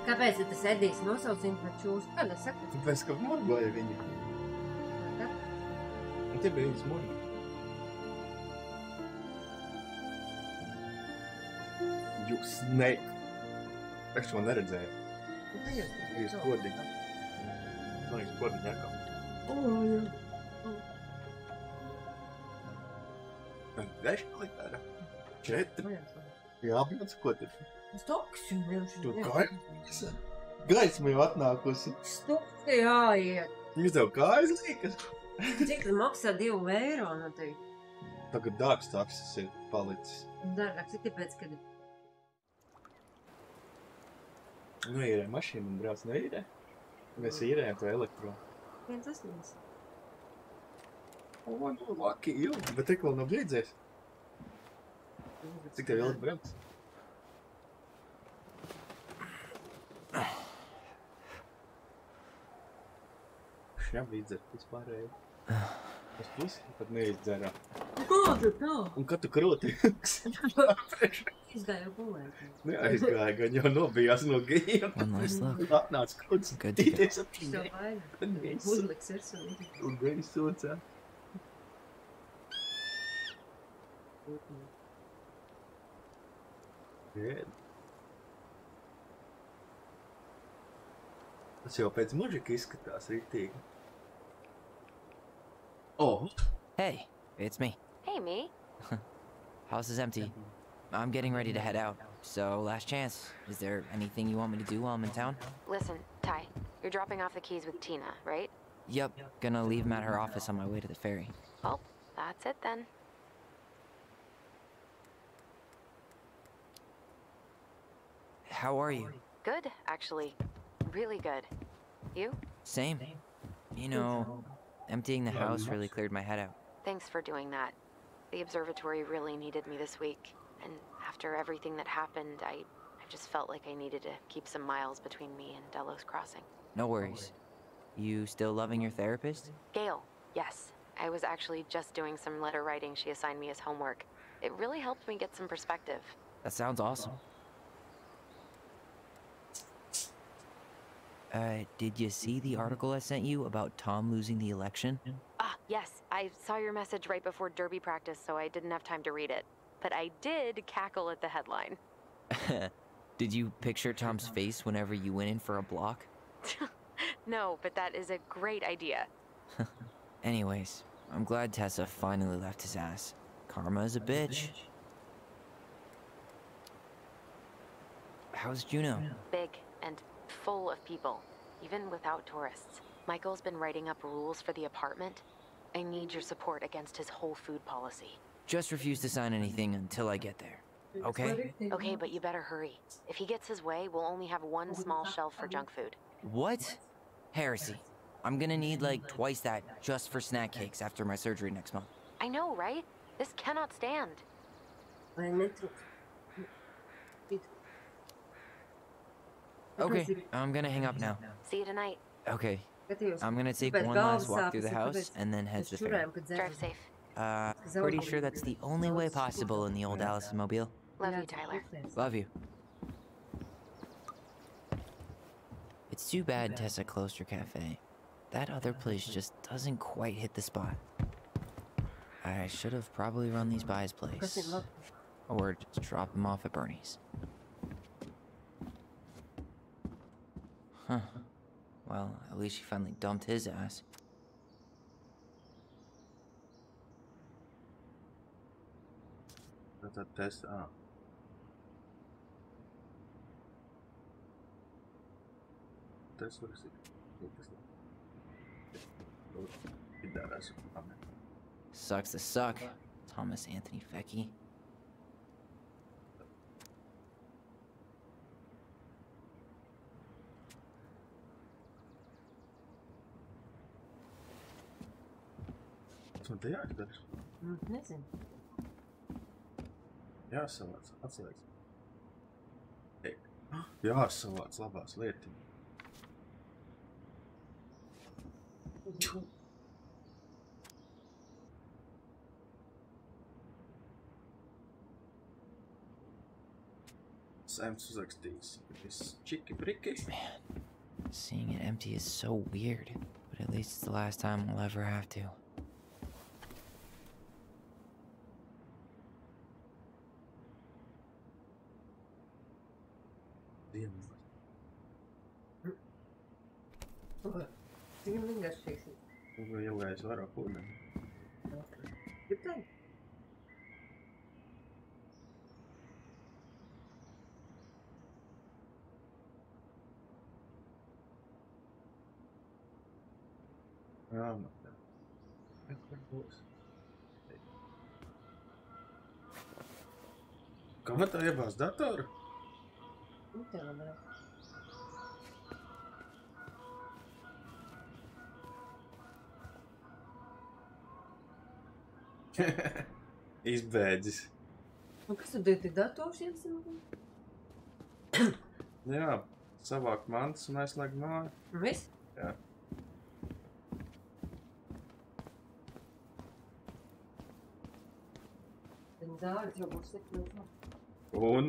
Kāpēc tas Edijs nosaucina par čūsku? Kāda saka? Tāpēc, ka morgoja viņu. Un te bija viņas morgi. Jūs ne... Es to neredzēju. Jūs kodīgi. Man liekas kodīgi jākā. Gaiši palikt ārā. 4. Jā, apņots, ko tur? Stokši brīvši. Tu gaisa? Gaisma jau atnākusi. Stokši jāiet. Jūs tev kājas liekas? Cik tu maksā 2 eiro noteikti? Tagad dārgs taksis ir palicis. Dārgāks ir tāpēc, kad... Noīrē mašīnu un brauc neīrē. Mēs īrējam to elektro. 1,8. O, nu, laki, jū, bet te vēl nav beidzies. Cik tev ilgi brauc? Šņām līdzert vispārēji. Es pusi pat neizdzērā. Kāda tā? Un kad tu kroti? Izgāju gulēt. Neaizgāja, gan jau nobijās no gījiem. One last look. Atnāc krots. Good to go. Tīties ap Tev vaina. Uzliks ir sunīgi. Un gājis socā. Good. Tas jau pēc mužika izskatās rītīgi. Oh! Hey, it's me. Hey, me. House is empty. I'm getting ready to head out. So, last chance. Is there anything you want me to do while I'm in town? Listen, Ty, you're dropping off the keys with Tina, right? Yep, gonna leave them at her office on my way to the ferry. Well, that's it then. How are you? Good, actually. Really good. You? Same. You know, emptying the house really cleared my head out. Thanks for doing that. The observatory really needed me this week. And after everything that happened, I just felt like I needed to keep some miles between me and Delos Crossing. No worries. You still loving your therapist? Gail, yes. I was actually just doing some letter writing she assigned me as homework. It really helped me get some perspective. That sounds awesome. Did you see the article I sent you about Tom losing the election? Ah, yes. I saw your message right before derby practice, so I didn't have time to read it. But I did cackle at the headline. Did you picture Tom's face whenever you went in for a block? No, but that is a great idea. Anyways, I'm glad Tessa finally left his ass. Karma is a bitch. How's Juno? Big and full of people, even without tourists. Michael's been writing up rules for the apartment. I need your support against his whole food policy. Just refuse to sign anything until I get there. Okay? Okay, but you better hurry. If he gets his way, we'll only have one small shelf for junk food. What? Heresy. I'm gonna need like twice that just for snack cakes after my surgery next month. I know, right? This cannot stand. Okay, I'm gonna hang up now. See you tonight. Okay. I'm gonna take one last walk through the house and then head to the ferry. Drive safe. Pretty sure that's the only way possible in the old Allison Mobile. Love you, Tyler. Love you. It's too bad Tessa closed her cafe. That other place just doesn't quite hit the spot. I should have probably run these by his place. Or just drop him off at Bernie's. Huh. Well, at least she finally dumped his ass. That's a test. tas var Sucks to suck, Thomas Anthony Fecky. Tas man te jāizdara. Nezinu. Jāsavāc, atslēdz. Jāsavāc labās lietiņas. Sam's uzrakstījis. Viss čiki briki. Man, seeing it empty is so weird, but at least it's the last time I'll ever have to. Cik vienkāršīgs ir? Ielgājis vairāk ūdeni. Grib teikt? Jā, man tā. Kur būs? Kā man tā iebās datoru? Tev vēl. Izbēdzis. Un kas tu dēti dators iesim? Jā, savāk mantas un aizslēgt māju. Viss? Jā. Viņa zāles jau būs 7. Un?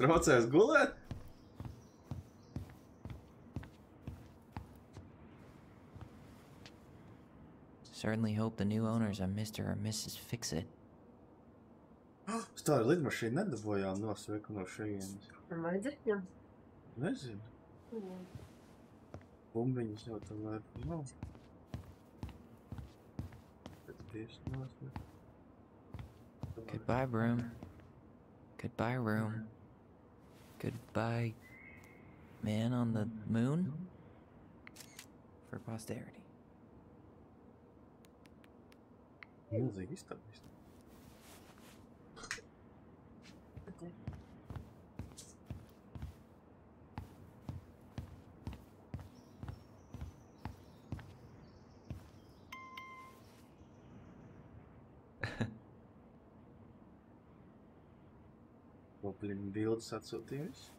Traucēs gulēt? Certainly hope the new owners are Mr. or Mrs. Fix-It. Stāri lidmašīnu nedabojām nosveku no šejienes. Un vajadzēja? Nezinu. Bumbiņas jau tam vērts nav. Pēc tieši nosveku. Goodbye, room. Goodbye, room. Goodbye, man on the moon? For posterity. Milzīgi izstāvis. Poplinu bildes atsūtījusi.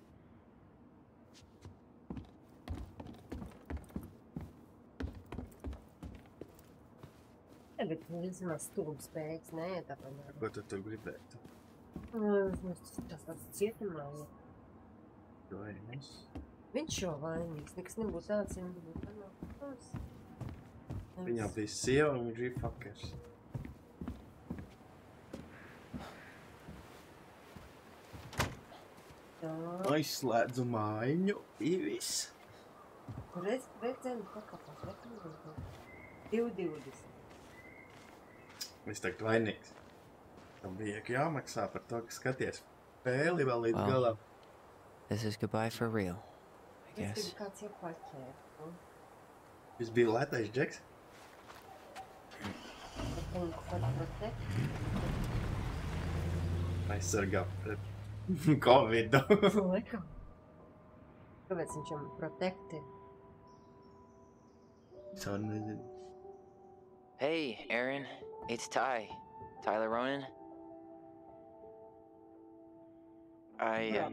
Bet vismaz stūbu spēks, nē, tāpēc. Ko tu tur gribētu? Tas pats cietumā, ja. Vainis. Viņš jau vainīgs, nekas nebūs tāds, ja nebūtu panākums. Viņam bija sieva un viņš bija fuckers. Aizslēdzu mājiņu, bija viss. Redzēju, pakāpās, 2,20. Es tagad vainīgs. Tam bija jāmaksā par to, ka skaties spēli vēl līdz galam. This is goodbye for real, I guess. Es kāds jau paķēr. Jūs bija lētais džeks? Aizsargā pret Covidu. Laikam. Kāpēc viņš jau protekti? So nezinu. Hey, Aaron. It's Ty. Tyler Ronan. I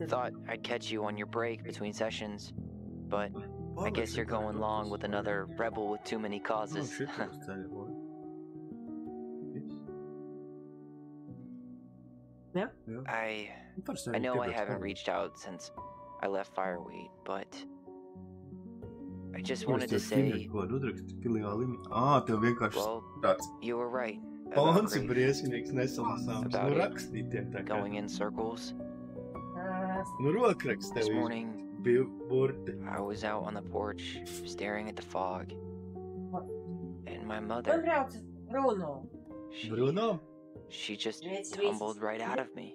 thought I'd catch you on your break between sessions, but I guess you're going along with another rebel with too many causes. Yeah? I know I haven't reached out since I left Fireweed, but I just wanted to say, well, you were right about it going in circles. This morning, I was out on the porch staring at the fog, and my mother, she just tumbled right out of me.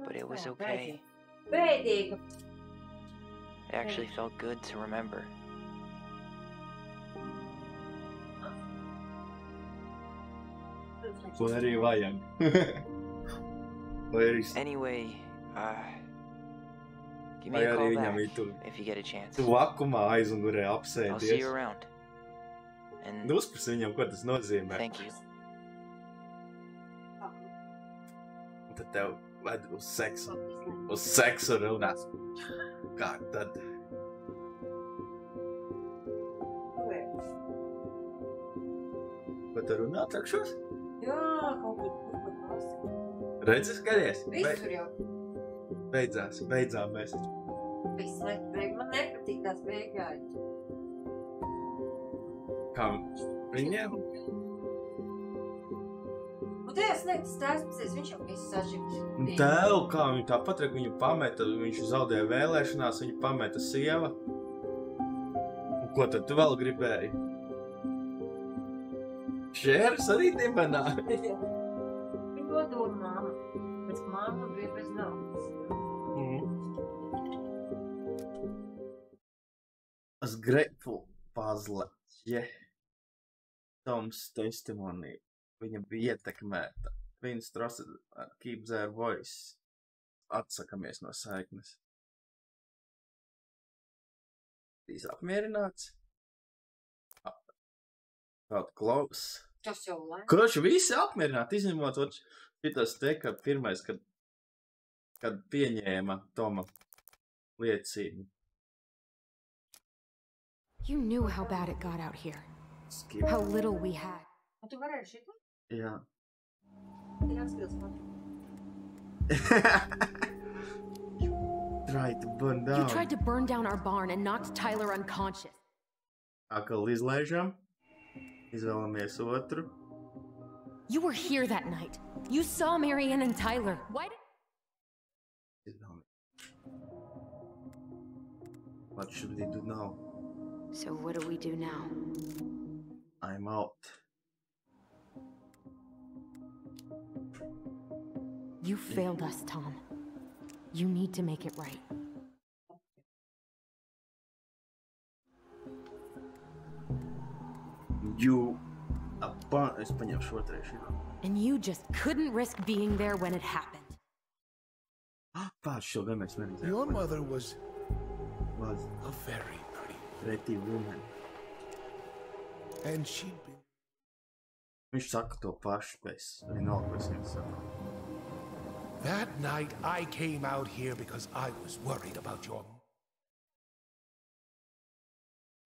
But it was okay. Bēdīga. It actually felt good to remember. To arī vajag. Vai arī... Anyway, give me Vai a arī call viņam back ir tur... if you get a chance. Tu vakumā aizmugurē I'll see you apsēdies. around. And Uzprasi viņam, ko tas nozīmē. thank you. Un tad tev ved uz seksu. Uz seksu runās. Kā tad? Vai tu runā trakšos? Jā, kaut kur prasa. Redzi, skaties? Visur jau. Beidzām mēs. Viss nepatīk. Man nepatīk tās beigājas. Kā viņiem? Un tajās lietas tās pēc viņš jau visu sažīgs. Un tev, kā viņu tāpat, ka viņu pameta, viņš zaudēja vēlēšanās, viņu pameta sieva. Un ko tad tu vēl gribēji? Šērs arī dibenā. Viņa to dod māma. Pēc māma bija bez naudas. As grateful puzzle, yeah. Tom's testimony. Viņa bija ietekmēta. Viņas trusted keep their voice. Atsakamies no saiknes. Tīs apmierināts. Kaut close. Tas jau labi. Kroši visi apmierināti, izņemot šitas te, kad pirmais, kad pieņēma Toma liecību. You knew how bad it got out here. Skip. How little we had. Un tu varēji šito? Jā. Ir atspils man. Try to burn You down. tried to burn down our barn and knocked Tyler unconscious. Atkal izlaižam. Izvēlamies otru. You were here that night. You saw Marianne and Tyler. Why did... What should we do now? So what do we do now? I'm out. You failed us, Tom. You need to make it right. Es paņemšu otrais. And you just couldn't risk being there when it happened. Pats šo gan mēs neredzējām. Your mother was Was a very pretty woman. and she'd been... Viņš saka to pašu pēc. Vienalga, ko es viņam saku. That night, I came out here because I was worried about your...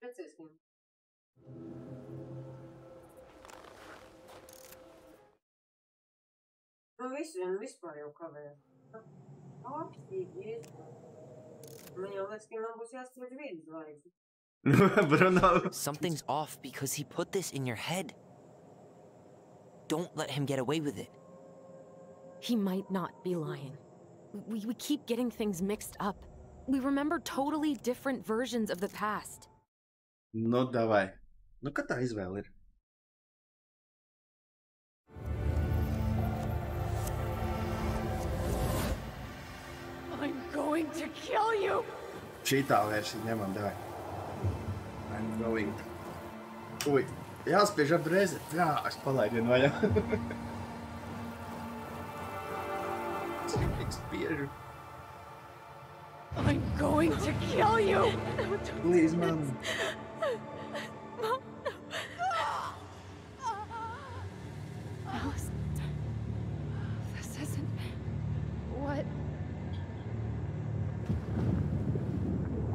Precies viņam. Nu visu vien vispār jau kavējās. Apstīgi iet. Man jau liekas, ka man būs jāstrāž viens zvaigznes. Bruno. Something's off because he put this in your head. Don't let him get away with it. He might not be lying. We keep getting things mixed up. We remember totally different versions of the past. Nu, davai. Nu, kā tā izvēle ir? I'm going to kill you! Šitā versija ņemam, davai. I'm going. Ui, jāspiež apreizi. Jā, es palaidu vienu vaļā. Es tik spiežu. I'm going to kill you! Please, Mom. Mom, Alice, this isn't what...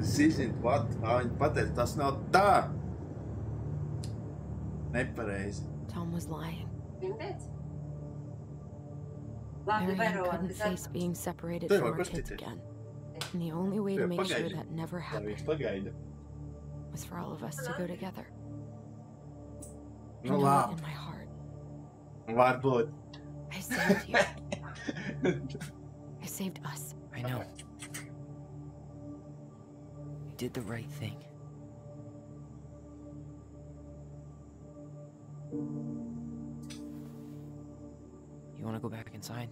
This isn't what? Viņa pateica, tas nav tā. Nepareizi. Tom was lying. Viņa teica? Labi, Marianne Vero, couldn't tas face being separated Tev from var our kids pastīties. again. And the only way to Tev make sure pagaidi. that never Lai happened viņš pagaida. was for all of us to go together. I Nu, know it labi. in my heart. Varbūt. I saved you. I saved us. I know. You did the right thing. You want to go back inside?